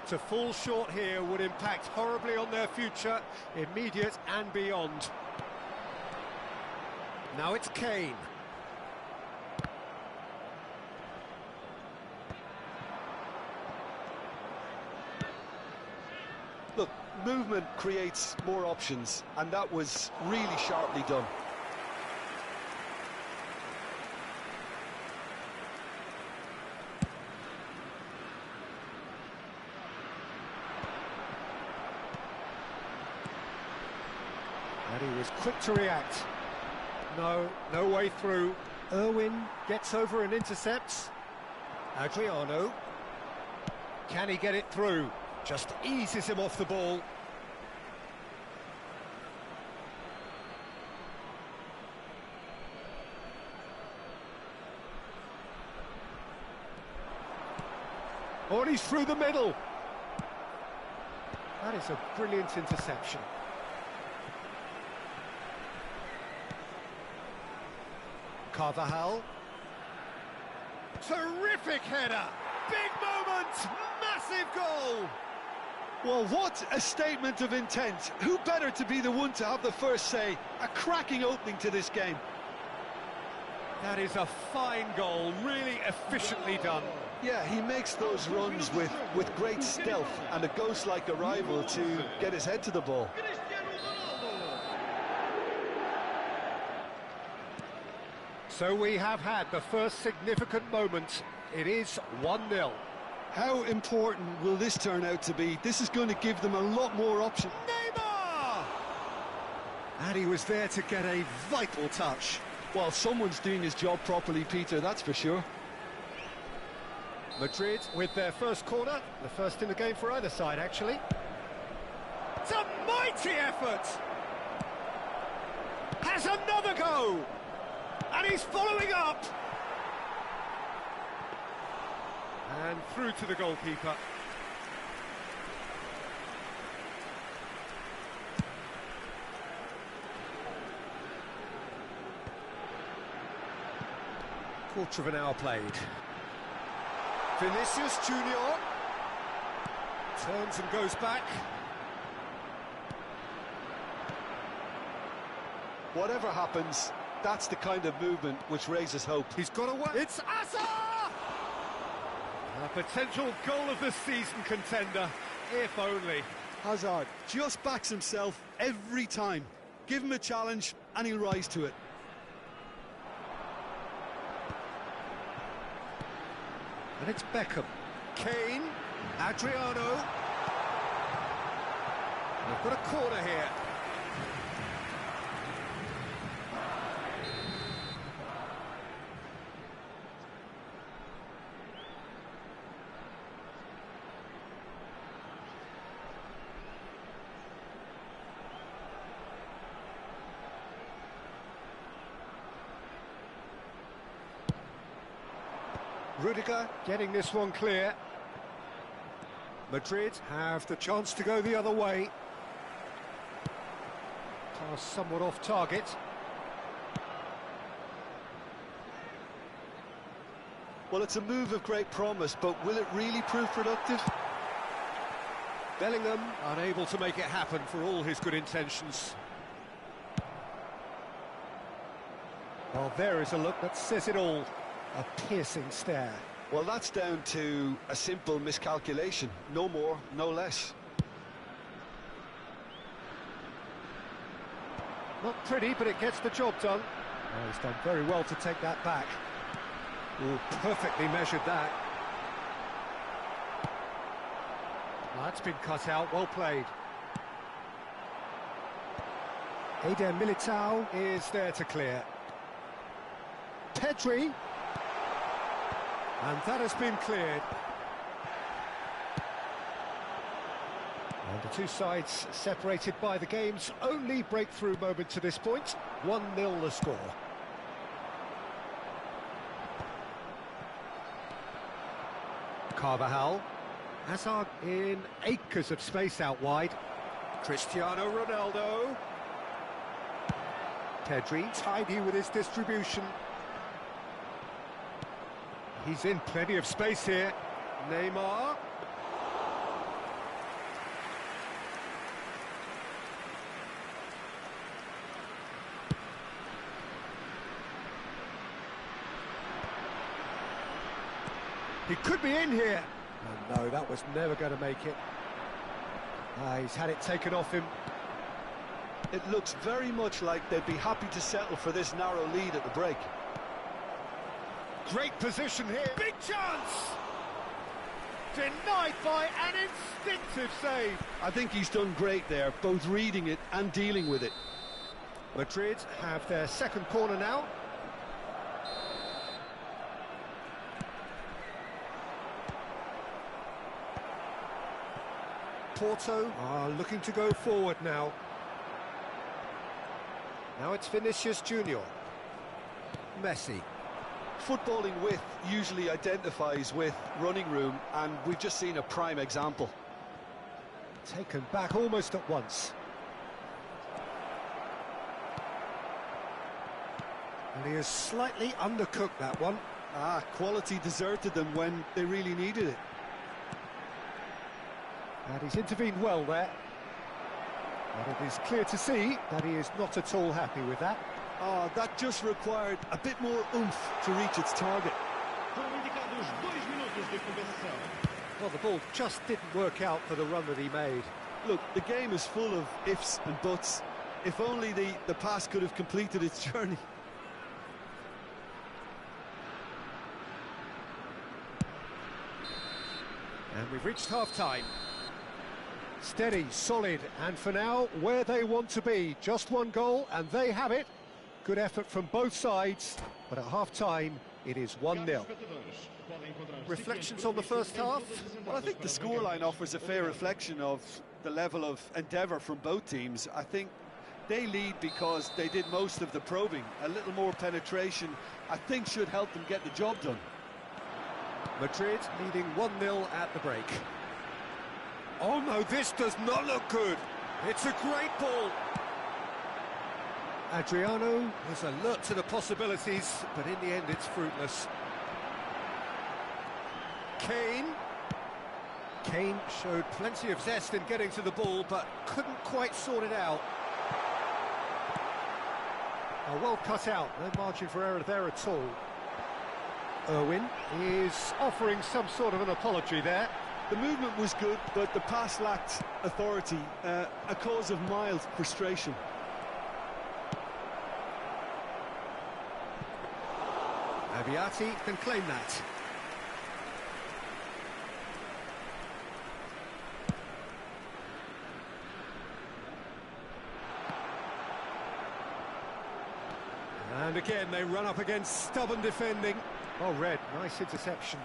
Speaker 2: To fall short here would impact horribly on their future, immediate and beyond. Now it's Kane.
Speaker 4: Look, movement creates more options, and that was really sharply done.
Speaker 2: And he was quick to react. No way through. Irwin gets over and intercepts. Adriano. Can he get it through? Just eases him off the ball. Oh, and he's through the middle. That is a brilliant interception. Carvajal. Terrific header. Big moment. Massive goal.
Speaker 4: Well, what a statement of intent. Who better to be the one to have the first say? A cracking opening to this game.
Speaker 2: That is a fine goal, really efficiently done.
Speaker 4: Yeah, he makes those runs with great stealth and a ghost-like arrival to get his head to the ball.
Speaker 2: So we have had the first significant moment. It is 1-0.
Speaker 4: How important will this turn out to be? This is going to give them a lot more options.
Speaker 2: Neymar! And he was there to get a vital touch.
Speaker 4: Well, someone's doing his job properly, Peter, that's for sure.
Speaker 2: Madrid with their first corner, the first in the game for either side, actually. It's a mighty effort! Has another go! And he's following up! And through to the goalkeeper. Quarter of an hour played. Vinicius Junior turns and goes back.
Speaker 4: Whatever happens, that's the kind of movement which raises hope.
Speaker 2: He's got away. It's Asa! A potential goal of the season contender, if only.
Speaker 4: Hazard just backs himself every time. Give him a challenge and he'll rise to it.
Speaker 2: And it's Beckham. Kane. Adriano. They've got a corner here. Rudiger getting this one clear. Madrid have the chance to go the other way. Pass somewhat off target.
Speaker 4: Well, it's a move of great promise, but will it really prove productive?
Speaker 2: Bellingham unable to make it happen for all his good intentions. Well, there is a look that says it all. A piercing stare.
Speaker 4: Well, that's down to a simple miscalculation. No more, no less.
Speaker 2: Not pretty, but it gets the job done. Oh, he's done very well to take that back. Oh, perfectly measured that. Well, that's been cut out, well played. Eder Militao is there to clear. Pedri. And that has been cleared. And the two sides separated by the game's only breakthrough moment to this point. 1-0 the score. Carvajal. Hazard in acres of space out wide. Cristiano Ronaldo. Pedri, tidy with his distribution. He's in plenty of space here. Neymar. He could be in here. Oh, no, that was never going to make it. He's had it taken off him.
Speaker 4: It looks very much like they'd be happy to settle for this narrow lead at the break.
Speaker 2: Great position here. Big chance! Denied by an instinctive save.
Speaker 4: I think he's done great there, both reading it and dealing with it.
Speaker 2: Madrid have their second corner now. Porto are looking to go forward now. Now it's Vinicius Junior. Messi.
Speaker 4: Footballing width usually identifies with running room, and we've just seen a prime example.
Speaker 2: Taken back almost at once. And he has slightly undercooked that one.
Speaker 4: Quality deserted them when they really needed it.
Speaker 2: And he's intervened well there. But it is clear to see that he is not at all happy with that.
Speaker 4: That just required a bit more oomph to reach its target.
Speaker 2: Well, the ball just didn't work out for the run that he made.
Speaker 4: Look, the game is full of ifs and buts. If only the pass could have completed its journey.
Speaker 2: And we've reached half-time. Steady, solid, and for now, where they want to be. Just one goal, and they have it. Good effort from both sides, but at half-time, it is 1-0. Reflections on the first half?
Speaker 4: Well, I think the scoreline offers a fair reflection of the level of endeavour from both teams. I think they lead because they did most of the probing. A little more penetration, I think, should help them get the job done.
Speaker 2: Madrid leading 1-0 at the break. Oh no, this does not look good. It's a great ball. Adriano was alert to the possibilities, but in the end it's fruitless. Kane showed plenty of zest in getting to the ball, but couldn't quite sort it out. Well cut out, no margin for error there at all. Irwin is offering some sort of an apology there.
Speaker 4: The movement was good, but the pass lacked authority, a cause of mild frustration.
Speaker 2: Abiati can claim that. And again, they run up against stubborn defending. Oh, Red, nice interception.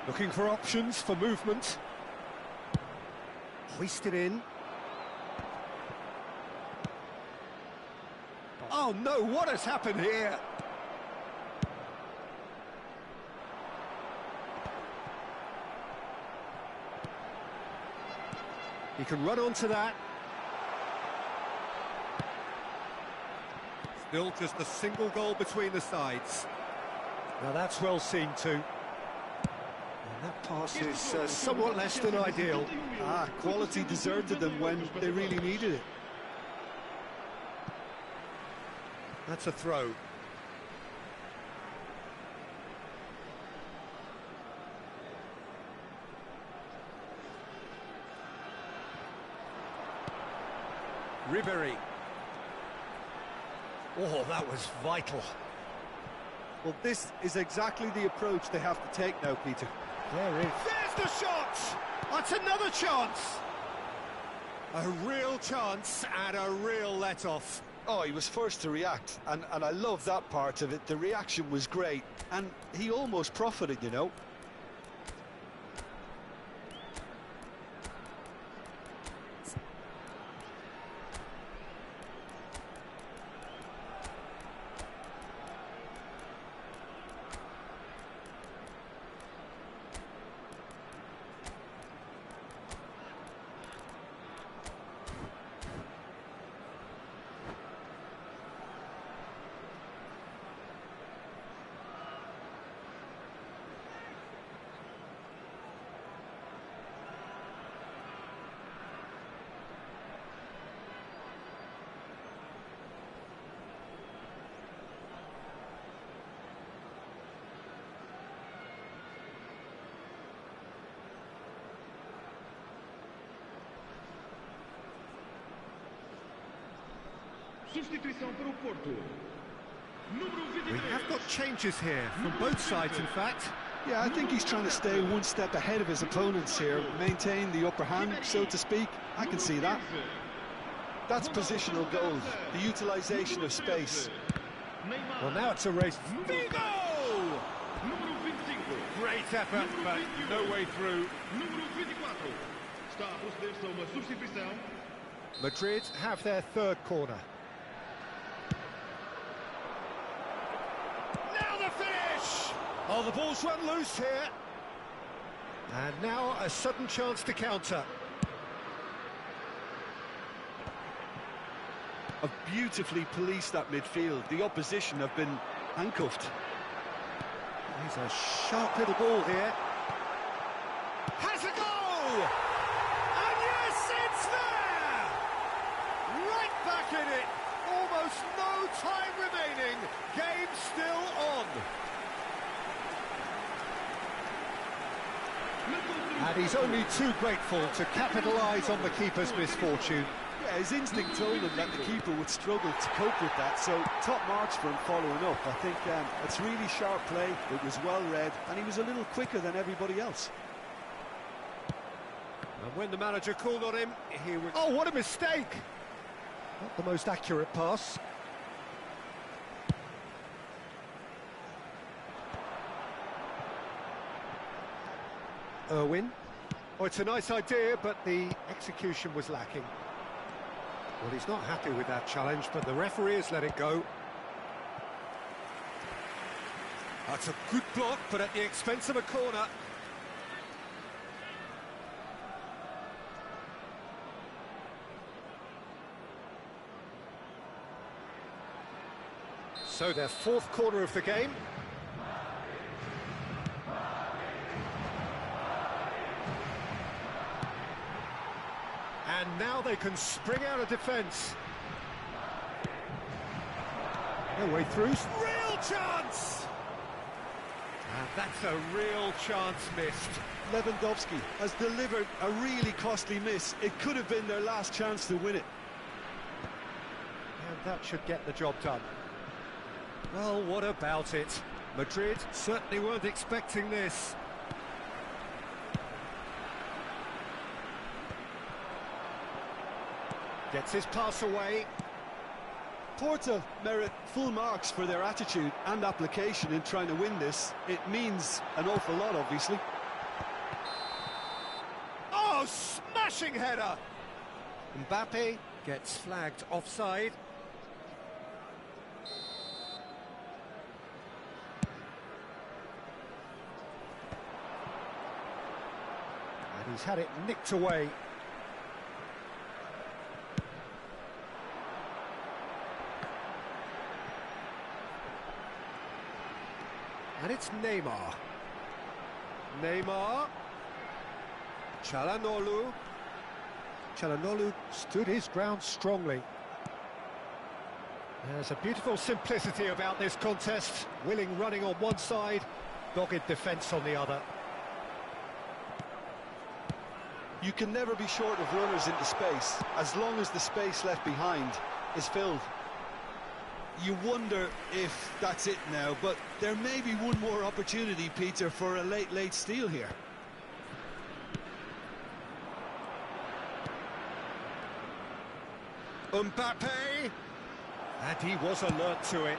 Speaker 2: Looking for options for movement. Hoisted in. Oh no, what has happened here? He can run onto that. Still just a single goal between the sides. Now that's well seen too. And that pass is somewhat less than ideal.
Speaker 4: Quality deserted them when they really needed it.
Speaker 2: That's a throw. Ribery. Oh, that was vital.
Speaker 4: Well, this is exactly the approach they have to take now, Peter.
Speaker 2: There's the shot! That's another chance! A real chance and a real let-off.
Speaker 4: Oh, he was first to react, and I love that part of it. The reaction was great, and he almost profited, you know.
Speaker 5: Substituição para o Porto. Número
Speaker 2: We
Speaker 5: 23.
Speaker 2: have got changes here, from both sides in fact.
Speaker 4: Yeah, I think he's trying to stay one step ahead of his opponents here, maintain the upper hand, so to speak. I can see that. That's positional goals, the utilisation of space.
Speaker 2: Well, now it's a race. Vigo!
Speaker 5: Número 25.
Speaker 2: Great effort, but no way through.
Speaker 5: Número 24. Está a proceder-se a uma substituição.
Speaker 2: Madrid have their third corner. Now the finish! Oh, the ball's run loose here. And now a sudden chance to counter.
Speaker 3: Have beautifully policed that midfield. The opposition have been handcuffed.
Speaker 2: He's a sharp little ball here. Has a goal! And yes, it's there! Right back in it. Almost no time remaining. Game still on. And he's only too grateful to capitalise on the keeper's misfortune.
Speaker 3: Yeah, his instinct told him that the keeper would struggle to cope with that, so top marks for him following up. I think it's really sharp play, it was well read, and he was a little quicker than everybody else.
Speaker 2: And when the manager called on him, he was... Oh, what a mistake! Not the most accurate pass. Irwin. Oh, it's a nice idea, but the execution was lacking. Well, he's not happy with that challenge, but the referee has let it go. That's a good block, but at the expense of a corner. So their fourth corner of the game. And now they can spring out of defence. No way through. Real chance! And that's a real chance missed.
Speaker 3: Lewandowski has delivered a really costly miss. It could have been their last chance to win it.
Speaker 2: And that should get the job done. Well, what about it? Madrid certainly weren't expecting this. Gets his pass away.
Speaker 3: Porto merit full marks for their attitude and application in trying to win this. It means an awful lot, obviously.
Speaker 2: Oh, smashing header! Mbappe gets flagged offside. And he's had it nicked away. And it's Neymar. Neymar. Çalhanoğlu. Çalhanoğlu stood his ground strongly. There's a beautiful simplicity about this contest. Willing running on one side, dogged defence on the other.
Speaker 4: You can never be short of runners into space, as long as the space left behind is filled. You wonder if that's it now, but there may be one more opportunity, Peter, for a late steal here.
Speaker 2: Mbappe. And he was alert to it.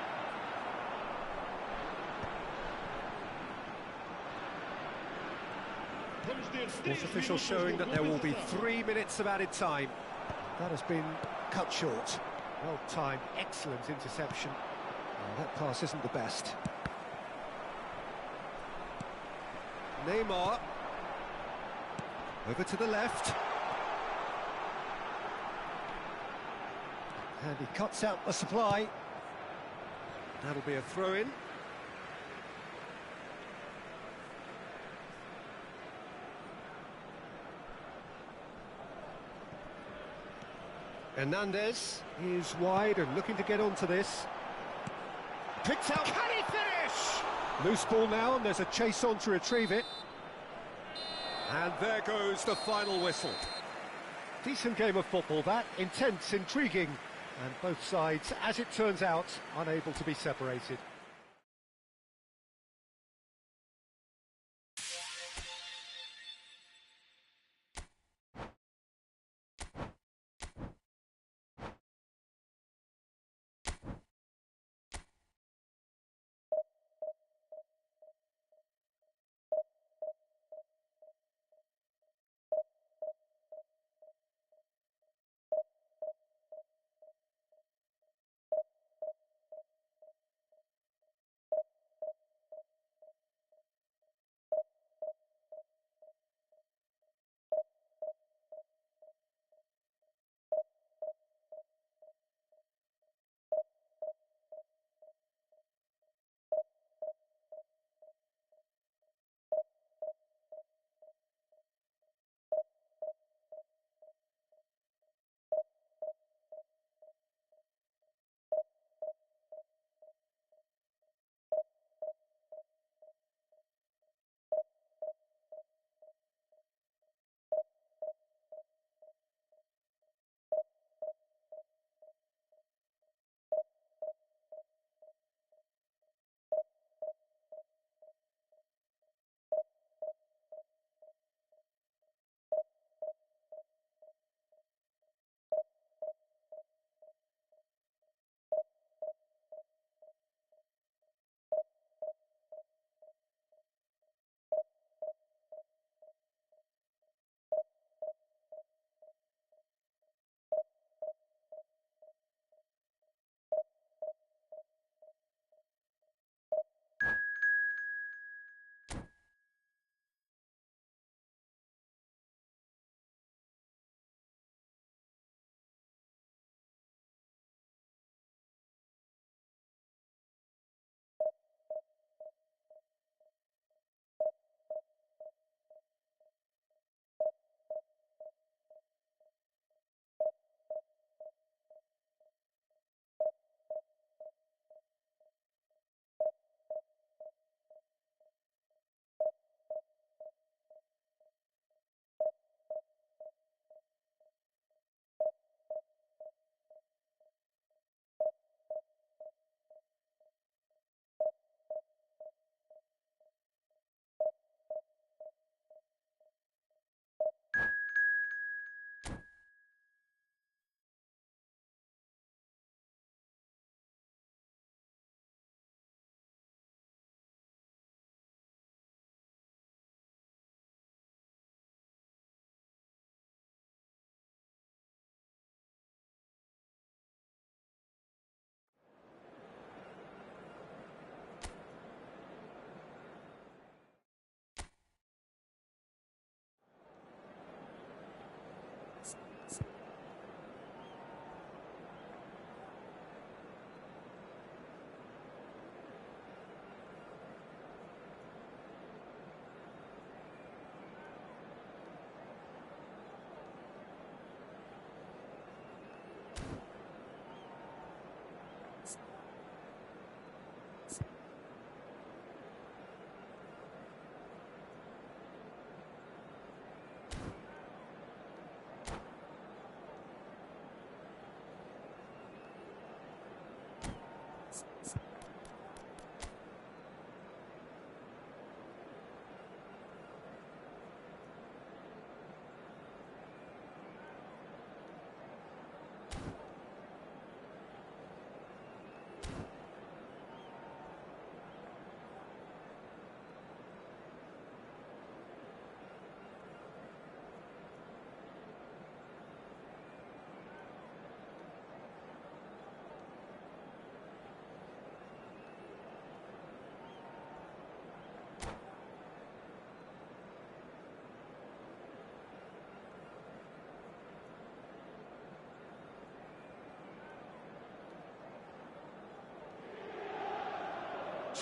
Speaker 2: Sports official showing that there will be 3 minutes of added time. That has been cut short. Well timed, excellent interception. That pass isn't the best. Neymar. Over to the left. And he cuts out the supply. That'll be a throw-in. Hernandez is wide and looking to get onto this. Picked out. Can he finish? Loose ball now, and there's a chase on to retrieve it. And there goes the final whistle. Decent game of football, that. Intense, intriguing. And both sides, as it turns out, unable to be separated.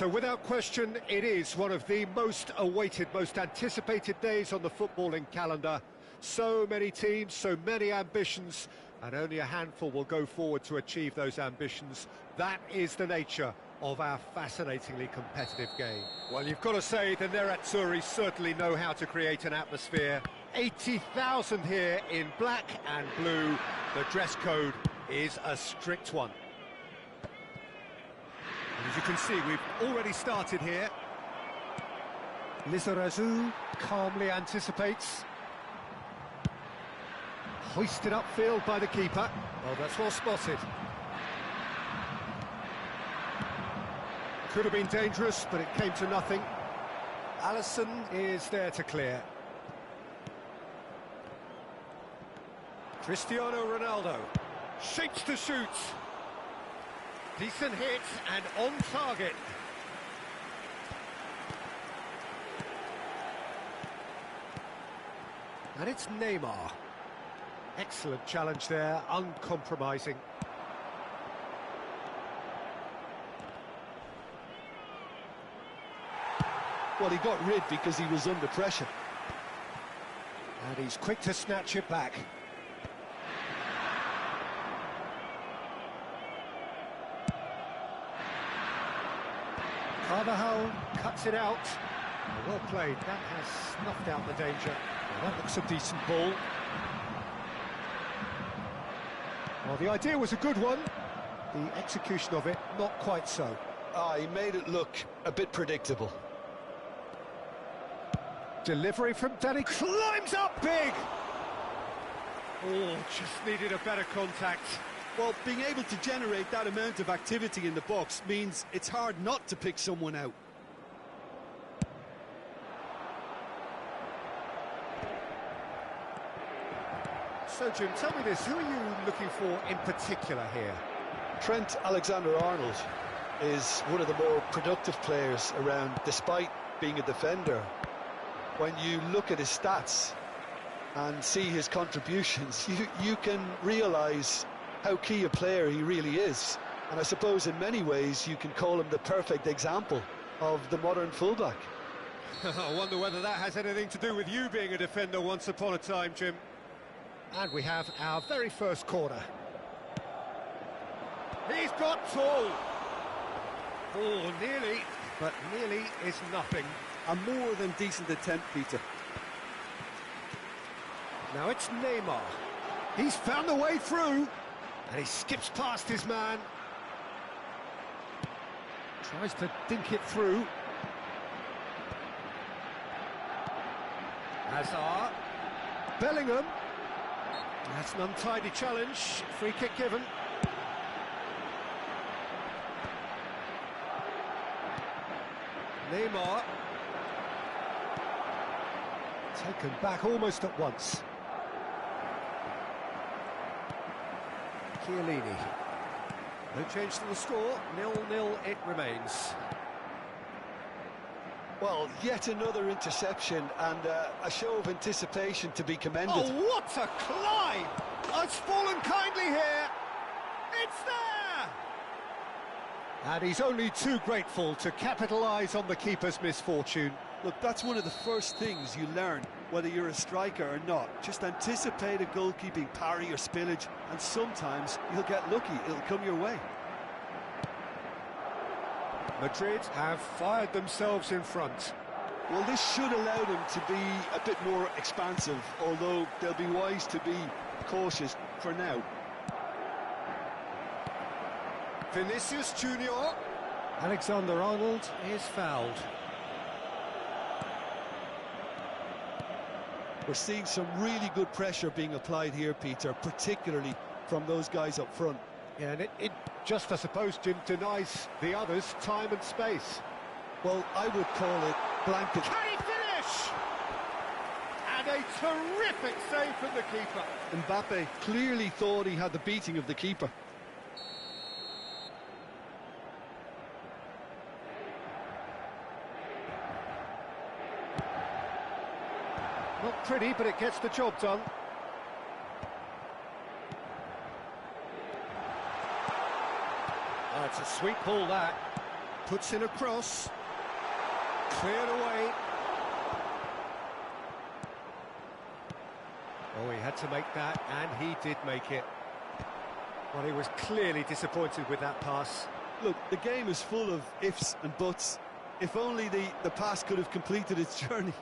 Speaker 2: So without question, it is one of the most awaited, most anticipated days on the footballing calendar. So many teams, so many ambitions, and only a handful will go forward to achieve those ambitions. That is the nature of our fascinatingly competitive game. Well, you've got to say the Nerazzurri certainly know how to create an atmosphere. 80,000 here in black and blue. The dress code is a strict one. And as you can see, we've already started here. Lizarazu calmly anticipates. Hoisted upfield by the keeper. Well, that's well spotted. Could have been dangerous, but it came to nothing. Alisson is there to clear. Cristiano Ronaldo shapes to shoot. Decent hit and on target. And it's Neymar. Excellent challenge there, uncompromising.
Speaker 3: Well, he got rid because he was under pressure.
Speaker 2: And he's quick to snatch it back. Carvajal cuts it out. Well played, that has snuffed out the danger. Well, that looks a decent ball. Well, the idea was a good one. The execution of it, not quite so.
Speaker 4: He made it look a bit predictable.
Speaker 2: Delivery from Danny, climbs up big! Oh, just needed a better contact.
Speaker 3: Well, being able to generate that amount of activity in the box means it's hard not to pick someone out.
Speaker 2: So, Jim, tell me this, who are you looking for in particular here?
Speaker 4: Trent Alexander-Arnold is one of the more productive players around, despite being a defender. When you look at his stats and see his contributions, you can realise how key a player he really is. And I suppose in many ways you can call him the perfect example of the modern fullback.
Speaker 2: I wonder whether that has anything to do with you being a defender once upon a time, Jim. And we have our very first corner. He's got tall. Oh, nearly, but nearly is nothing.
Speaker 3: A more than decent attempt, Peter.
Speaker 2: Now it's Neymar. He's found a way through, and he skips past his man. Tries to dink it through. Hazard. Bellingham. That's an untidy challenge. Free kick given. Neymar. Taken back almost at once. Chiellini. No change to the score. 0-0 it remains.
Speaker 4: Well, yet another interception and a show of anticipation to be commended.
Speaker 2: Oh, what a climb! It's fallen kindly here. It's there! And he's only too grateful to capitalise on the keeper's misfortune.
Speaker 3: Look, that's one of the first things you learn, whether you're a striker or not. Just anticipate a goalkeeping parry or spillage, and sometimes you'll get lucky, it'll come your way.
Speaker 2: Madrid have fired themselves in front.
Speaker 3: Well, this should allow them to be a bit more expansive, although they'll be wise to be cautious for now.
Speaker 2: Vinicius Junior. Alexander-Arnold is fouled.
Speaker 3: We're seeing some really good pressure being applied here, Peter, particularly from those guys up front.
Speaker 2: Yeah, and it just, I suppose, Jim, denies the others time and space.
Speaker 3: Well, I would call it blanket.
Speaker 2: Can he finish? And a terrific save from the keeper.
Speaker 3: Mbappe clearly thought he had the beating of the keeper.
Speaker 2: Not pretty, but it gets the job done. Oh, it's a sweet ball, that. puts in a cross. Cleared away. Oh, he had to make that, and he did make it. Well, he was clearly disappointed with that pass.
Speaker 3: Look, the game is full of ifs and buts. If only the pass could have completed its journey.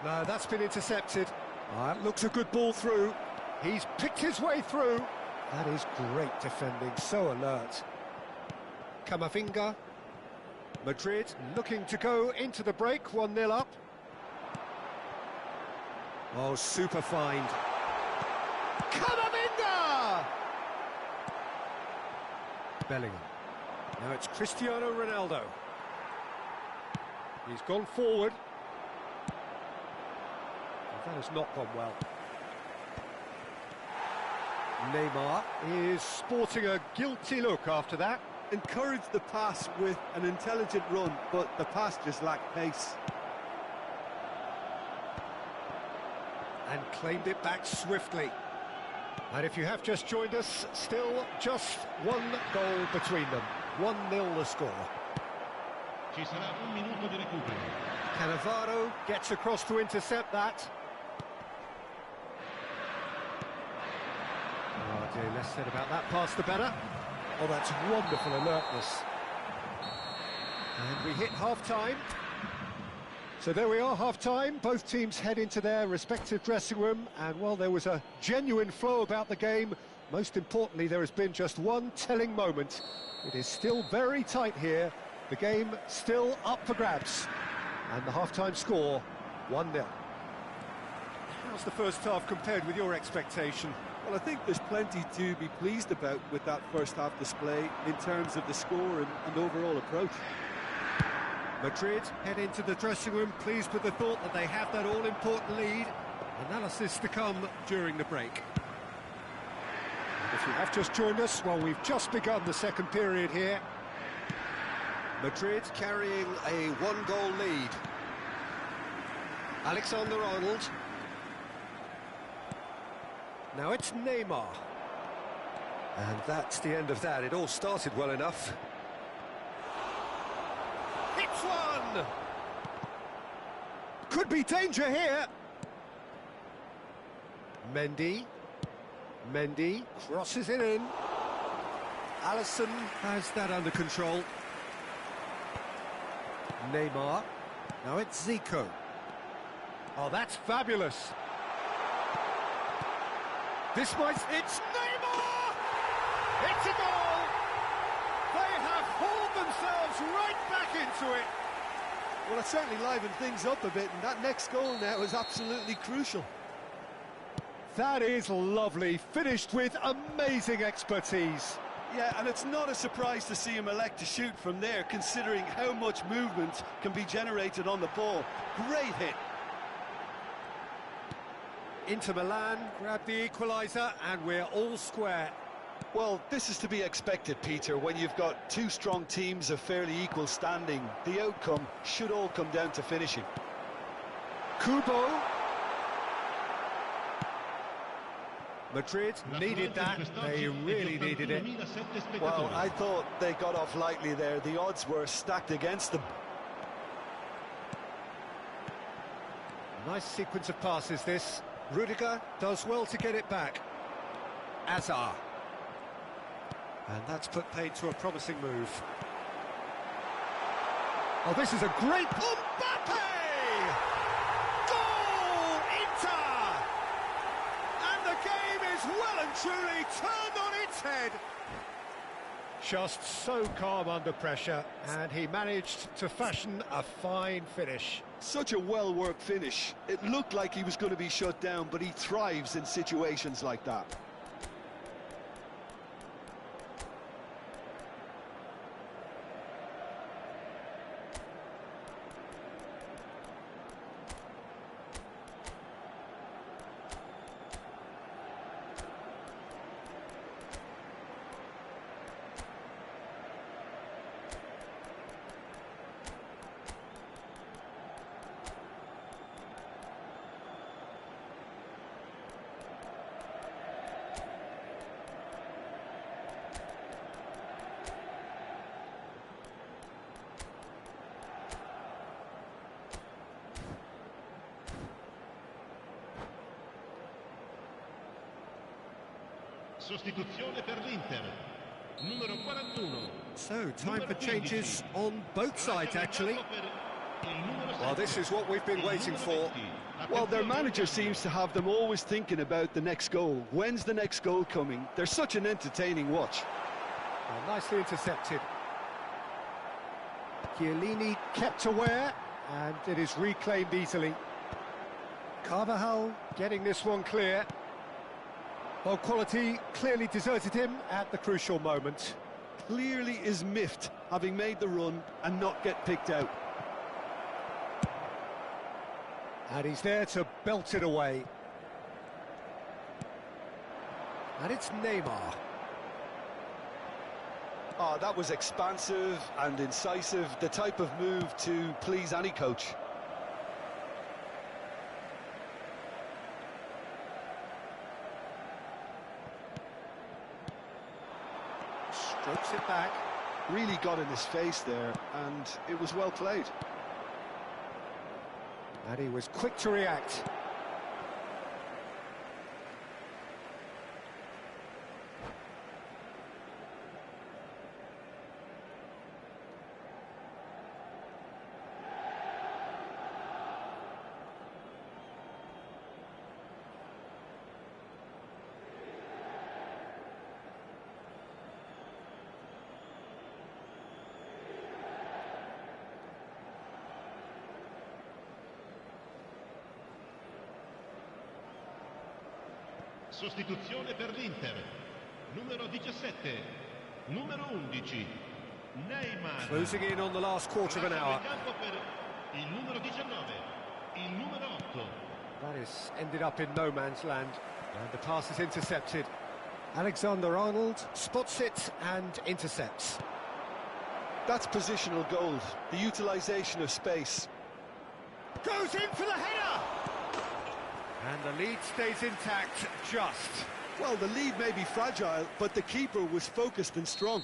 Speaker 2: No, that's been intercepted. That looks a good ball through. He's picked his way through. That is great defending, so alert. Camavinga. Madrid looking to go into the break, 1-0 up. Oh, super find. Camavinga! Bellingham. Now it's Cristiano Ronaldo. He's gone forward. That has not gone well. Neymar is sporting a guilty look after that.
Speaker 3: Encouraged the pass with an intelligent run, but the pass just lacked pace.
Speaker 2: And claimed it back swiftly. And if you have just joined us, still just one goal between them. 1-0 the score.
Speaker 5: Ci sarà un minuto di recupero.
Speaker 2: Cannavaro gets across to intercept that. Oh dear, less said about that pass the better. Oh, that's wonderful alertness. And we hit half-time. So there we are, half-time. Both teams head into their respective dressing room, and while there was a genuine flow about the game, most importantly, there has been just one telling moment. It is still very tight here. The game still up for grabs. And the half-time score, 1-0. How's the first half compared with your expectation?
Speaker 3: Well, I think there's plenty to be pleased about with that first half display in terms of the score and overall approach.
Speaker 2: Madrid head into the dressing room pleased with the thought that they have that all-important lead. Analysis to come during the break. If you have just joined us, well, we've just begun the second period here. Madrid carrying a one-goal lead. Alexander-Arnold. Now it's Neymar. And that's the end of that. It all started well enough. Hits one! Could be danger here. Mendy crosses it in. Alisson has that under control. Neymar. Now it's Zico. Oh, that's fabulous. It's Neymar! It's a goal! They have hauled themselves right back into it.
Speaker 3: Well, it certainly livened things up a bit, and that next goal now is absolutely crucial.
Speaker 2: That is lovely, finished with amazing expertise.
Speaker 3: Yeah, and it's not a surprise to see him elect to shoot from there, considering how much movement can be generated on the ball. Great hit.
Speaker 2: Inter Milan grab the equaliser, and we're all square.
Speaker 4: Well, this is to be expected, Peter. When you've got two strong teams of fairly equal standing, the outcome should all come down to finishing.
Speaker 2: Kubo. Madrid needed that, they really needed it.
Speaker 4: Well, I thought they got off lightly there. The odds were stacked against them.
Speaker 2: Nice sequence of passes this. Rudiger does well to get it back. Azar. And that's put paid to a promising move. Oh, this is a great... Mbappe! Goal! Inter! And the game is well and truly turned on its head. Just so calm under pressure, and he managed to fashion a fine finish.
Speaker 3: Such a well-worked finish. It looked like he was going to be shut down, but he thrives in situations like that.
Speaker 5: Sostituzione per l'Inter. Numero 41.
Speaker 2: So, time for changes on both sides, actually. Well, this is what we've been waiting for.
Speaker 3: Well, their manager seems to have them always thinking about the next goal. When's the next goal coming? They're such an entertaining watch.
Speaker 2: Well, nicely intercepted. Chiellini kept aware, and it is reclaimed easily. Carvajal getting this one clear. Well, quality clearly deserted him at the crucial moment.
Speaker 3: Clearly is miffed, having made the run and not get picked out.
Speaker 2: And he's there to belt it away. And it's Neymar.
Speaker 3: Oh, that was expansive and incisive, the type of move to please any coach.
Speaker 2: Strokes it back.
Speaker 3: Really got in his face there, and it was well played.
Speaker 2: And he was quick to react.
Speaker 5: Sostituzione per l'Inter. Numero 17. Numero 11. Neymar.
Speaker 2: Closing in on the last quarter of an hour.
Speaker 5: Per il numero 19. Il numero 8.
Speaker 2: That is ended up in no man's land. And the pass is intercepted. Alexander-Arnold spots it and intercepts.
Speaker 3: That's positional gold, the utilisation of space.
Speaker 2: Goes in for the header! And the lead stays intact, just.
Speaker 3: Well, the lead may be fragile, but the keeper was focused and strong.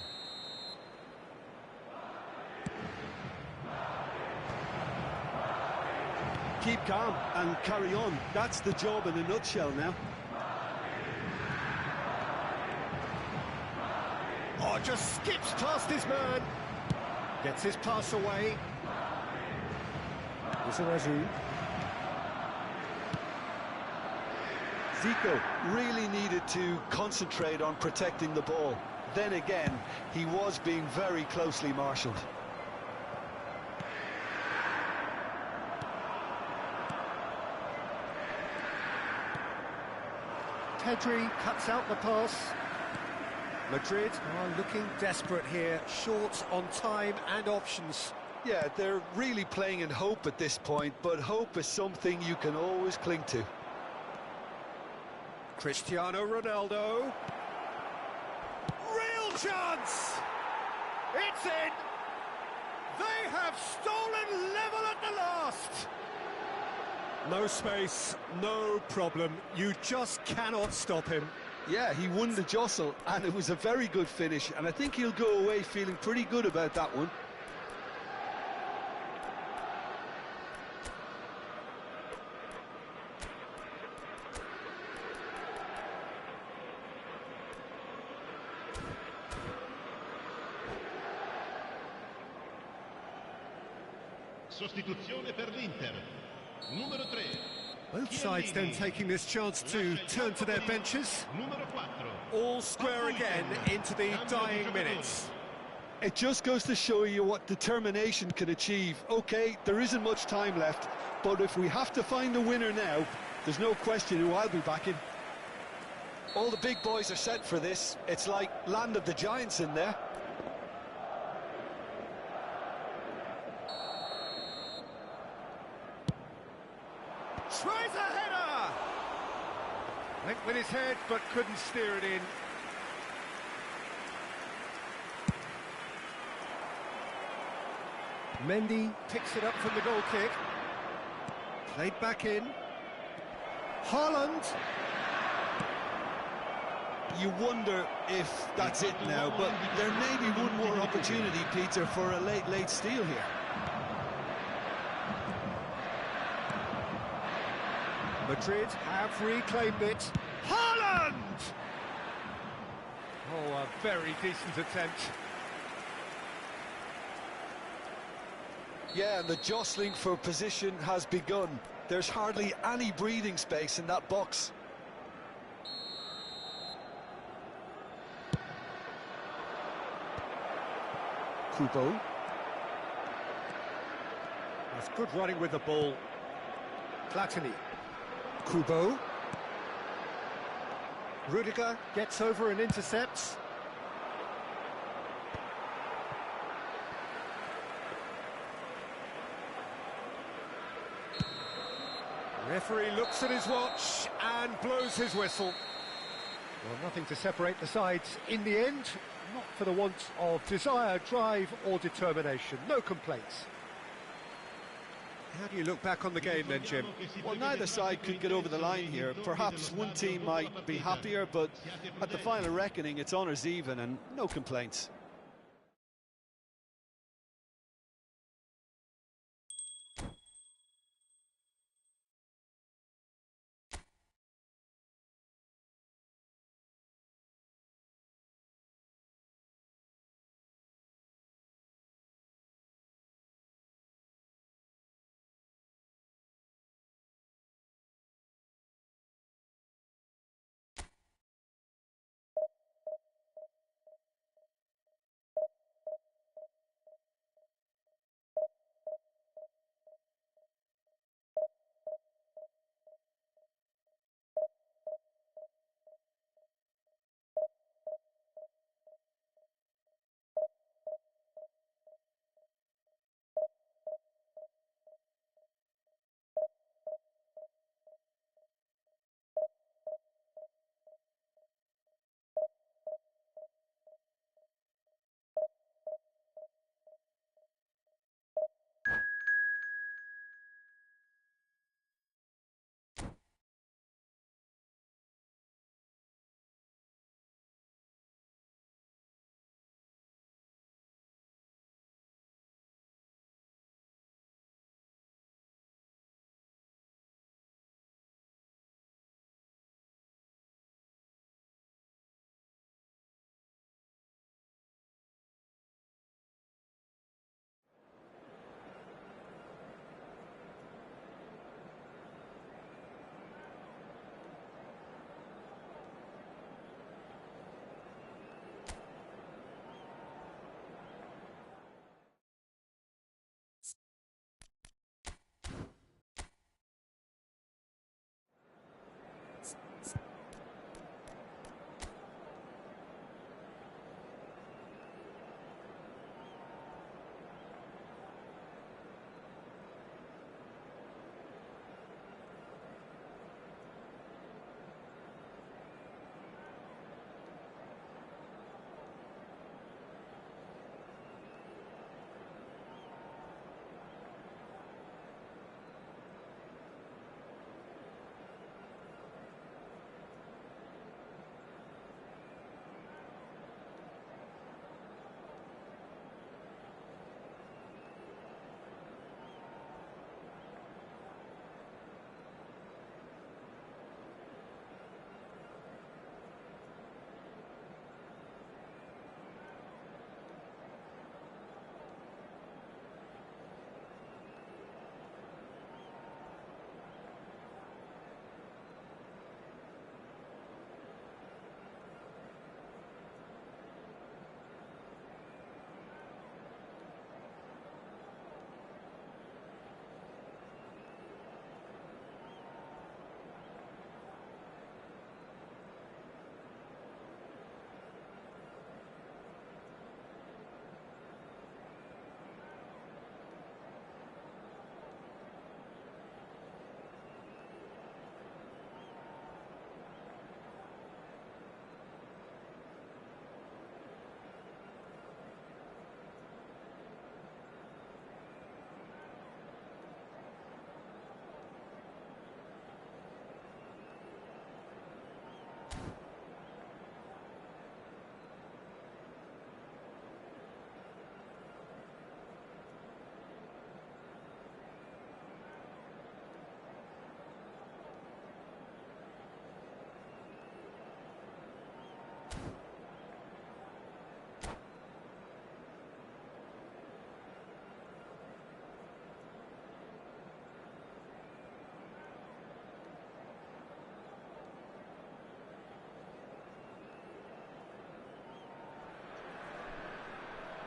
Speaker 3: Keep calm and carry on. That's the job in a nutshell now.
Speaker 2: Oh, just skips past his man. Gets his pass away. Izarazu.
Speaker 3: Zico really needed to concentrate on protecting the ball. Then again, he was being very closely marshalled.
Speaker 2: Pedri cuts out the pass. Madrid are looking desperate here, short on time and options.
Speaker 3: Yeah, they're really playing in hope at this point, but hope is something you can always cling to.
Speaker 2: Cristiano Ronaldo. Real chance! It's in! They have stolen level at the last! No space, no problem. You just cannot stop him.
Speaker 3: Yeah, he won the jostle, and it was a very good finish, and I think he'll go away feeling pretty good about that one.
Speaker 5: Sostituzione per l'Inter. Numero 3.
Speaker 2: Both sides then taking this chance to turn to their benches.
Speaker 5: Numero 4.
Speaker 2: All square again into the dying minutes.
Speaker 3: It just goes to show you what determination can achieve. OK, there isn't much time left, but if we have to find the winner now, there's no question who I'll be backing. All the big boys are set for this. It's like Land of the Giants in there.
Speaker 2: Tries a header! Went with his head, but couldn't steer it in. Mendy picks it up from the goal kick. Played back in. Haaland.
Speaker 3: You wonder if that's it now, but there may be one more opportunity, Peter, for a late steal here.
Speaker 2: Madrid have reclaimed it. Haaland! very decent attempt.
Speaker 4: Yeah, and the jostling for position has begun. There's hardly any breathing space in that box.
Speaker 3: Kubo.
Speaker 2: That's good running with the ball. Platini.
Speaker 3: Kubo.
Speaker 2: Rudiger gets over and intercepts. Referee looks at his watch and blows his whistle. Well, nothing to separate the sides in the end, not for the want of desire, drive or determination. No complaints. How do you look back on the game then, Jim?
Speaker 3: Well, neither side could get over the line here. Perhaps one team might be happier, but at the final reckoning, it's honours even and no complaints.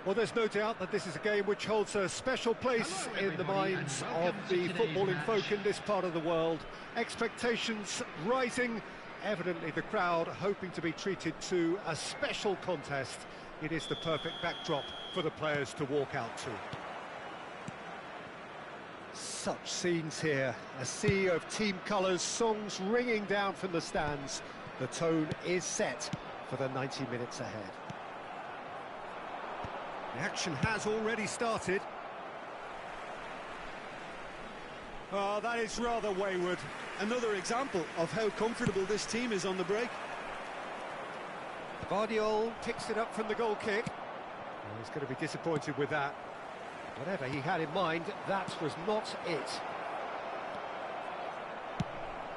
Speaker 2: Well, there's no doubt that this is a game which holds a special place in the minds of the footballing folk in this part of the world. Expectations rising, evidently the crowd hoping to be treated to a special contest. It is the perfect backdrop for the players to walk out to. Such scenes here, a sea of team colours, songs ringing down from the stands. The tone is set for the 90 minutes ahead. The action has already started. Oh, that is rather wayward.
Speaker 3: Another example of how comfortable this team is on the break.
Speaker 2: Guardiola picks it up from the goal kick. Oh, he's going to be disappointed with that. Whatever he had in mind, that was not it.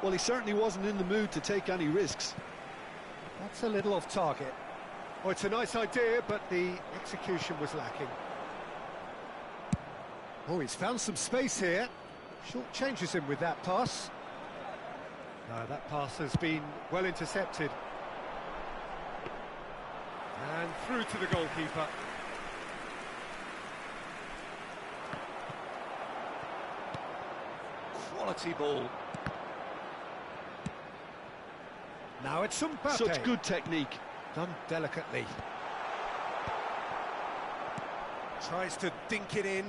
Speaker 3: Well, he certainly wasn't in the mood to take any risks.
Speaker 2: That's a little off target. Oh, it's a nice idea, but the execution was lacking. Oh, he's found some space here. Short changes him with that pass. No, that pass has been well intercepted. And through to the goalkeeper. Quality ball. Now it's Mbappe.
Speaker 3: Such good technique.
Speaker 2: Done delicately. Tries to dink it in.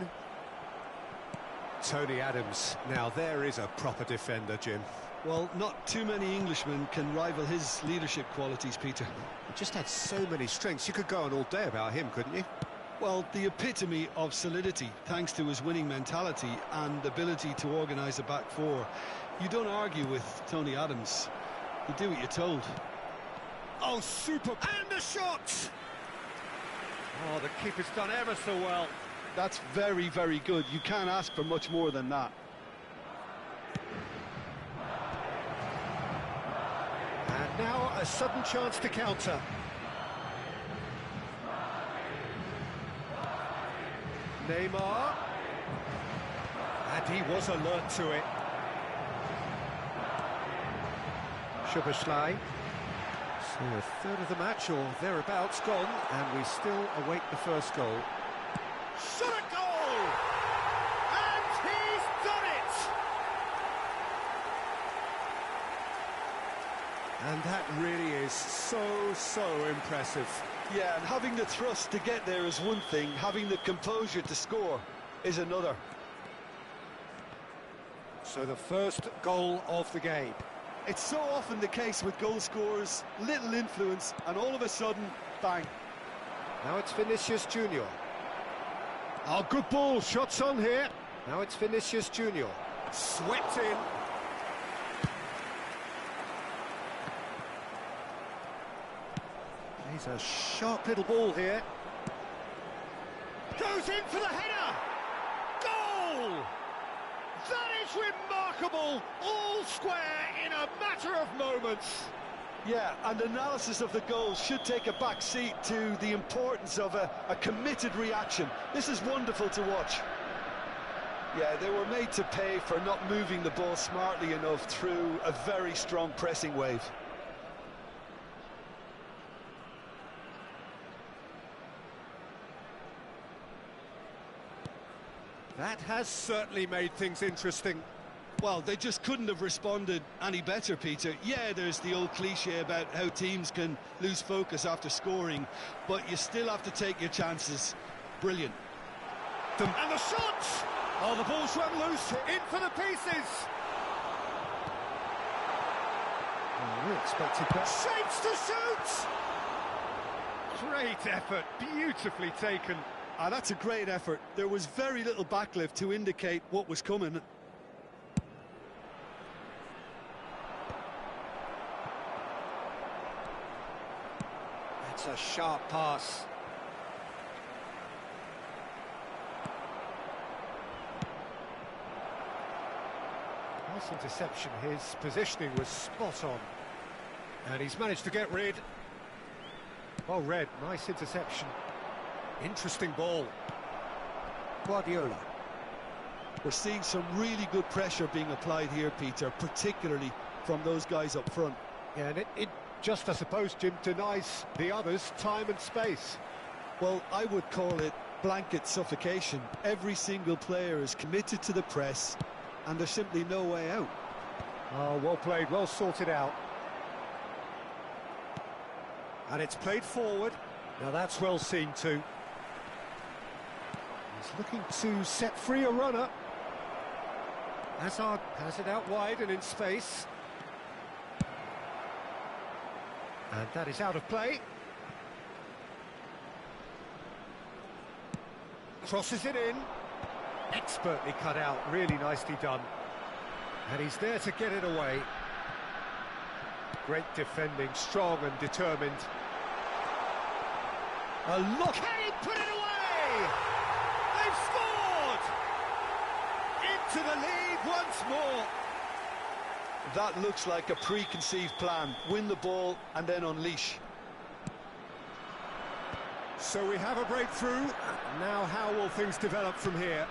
Speaker 2: Tony Adams. Now there is a proper defender, Jim.
Speaker 3: Well, not too many Englishmen can rival his leadership qualities, Peter.
Speaker 2: He just had so many strengths. You could go on all day about him, couldn't you?
Speaker 3: Well, the epitome of solidity, thanks to his winning mentality and ability to organise a back four. You don't argue with Tony Adams. You do what you're told.
Speaker 2: Oh, super! And the shot! Oh, the keeper's done ever so well.
Speaker 3: That's very, very good. You can't ask for much more than that.
Speaker 2: And now a sudden chance to counter. Neymar. And he was alert to it. Szoboszlai. So a third of the match or thereabouts gone, and we still await the first goal. Shot a goal! And he's done it! And that really is so impressive.
Speaker 3: Yeah, and having the thrust to get there is one thing, having the composure to score is another.
Speaker 2: So the first goal of the game.
Speaker 3: It's so often the case with goal scorers, little influence, and all of a sudden, bang.
Speaker 2: Now it's Vinicius Junior. Oh, good ball, shots on here. Now it's Vinicius Junior. Swept in. He's a sharp little ball here. Goes in for the header! Goal! That is remarkable! All square in a matter of moments.
Speaker 3: Yeah, and analysis of the goal should take a back seat to the importance of a committed reaction. This is wonderful to watch. Yeah, they were made to pay for not moving the ball smartly enough through a very strong pressing wave.
Speaker 2: That has certainly made things interesting.
Speaker 3: Well, they just couldn't have responded any better, Peter. Yeah, there's the old cliche about how teams can lose focus after scoring, but you still have to take your chances. Brilliant.
Speaker 2: And the shot! Oh, the ball's run loose, in for the pieces! Oh, we expected that. Shapes to shoot! Great effort, beautifully taken.
Speaker 3: Ah, that's a great effort. There was very little backlift to indicate what was coming.
Speaker 2: That's a sharp pass. Nice interception. His positioning was spot on. And he's managed to get rid. Well read, nice interception. Interesting ball. Guardiola.
Speaker 3: We're seeing some really good pressure being applied here, Peter, particularly from those guys up front.
Speaker 2: Yeah, and it just, I suppose, Jim, denies the others time and space.
Speaker 4: Well, I would call it blanket suffocation. Every single player is committed to the press, and there's simply no way out.
Speaker 2: Oh, well played, well sorted out. And it's played forward. Now that's well seen too. He's looking to set free a runner. Hazard has it out wide and in space. And that is out of play. Crosses it in. Expertly cut out, really nicely done. And he's there to get it away. Great defending, strong and determined. A look, can he put it away? They've scored! Into the lead once more.
Speaker 4: That looks like a preconceived plan. Win the ball and then unleash.
Speaker 2: So we have a breakthrough. Now how will things develop from here?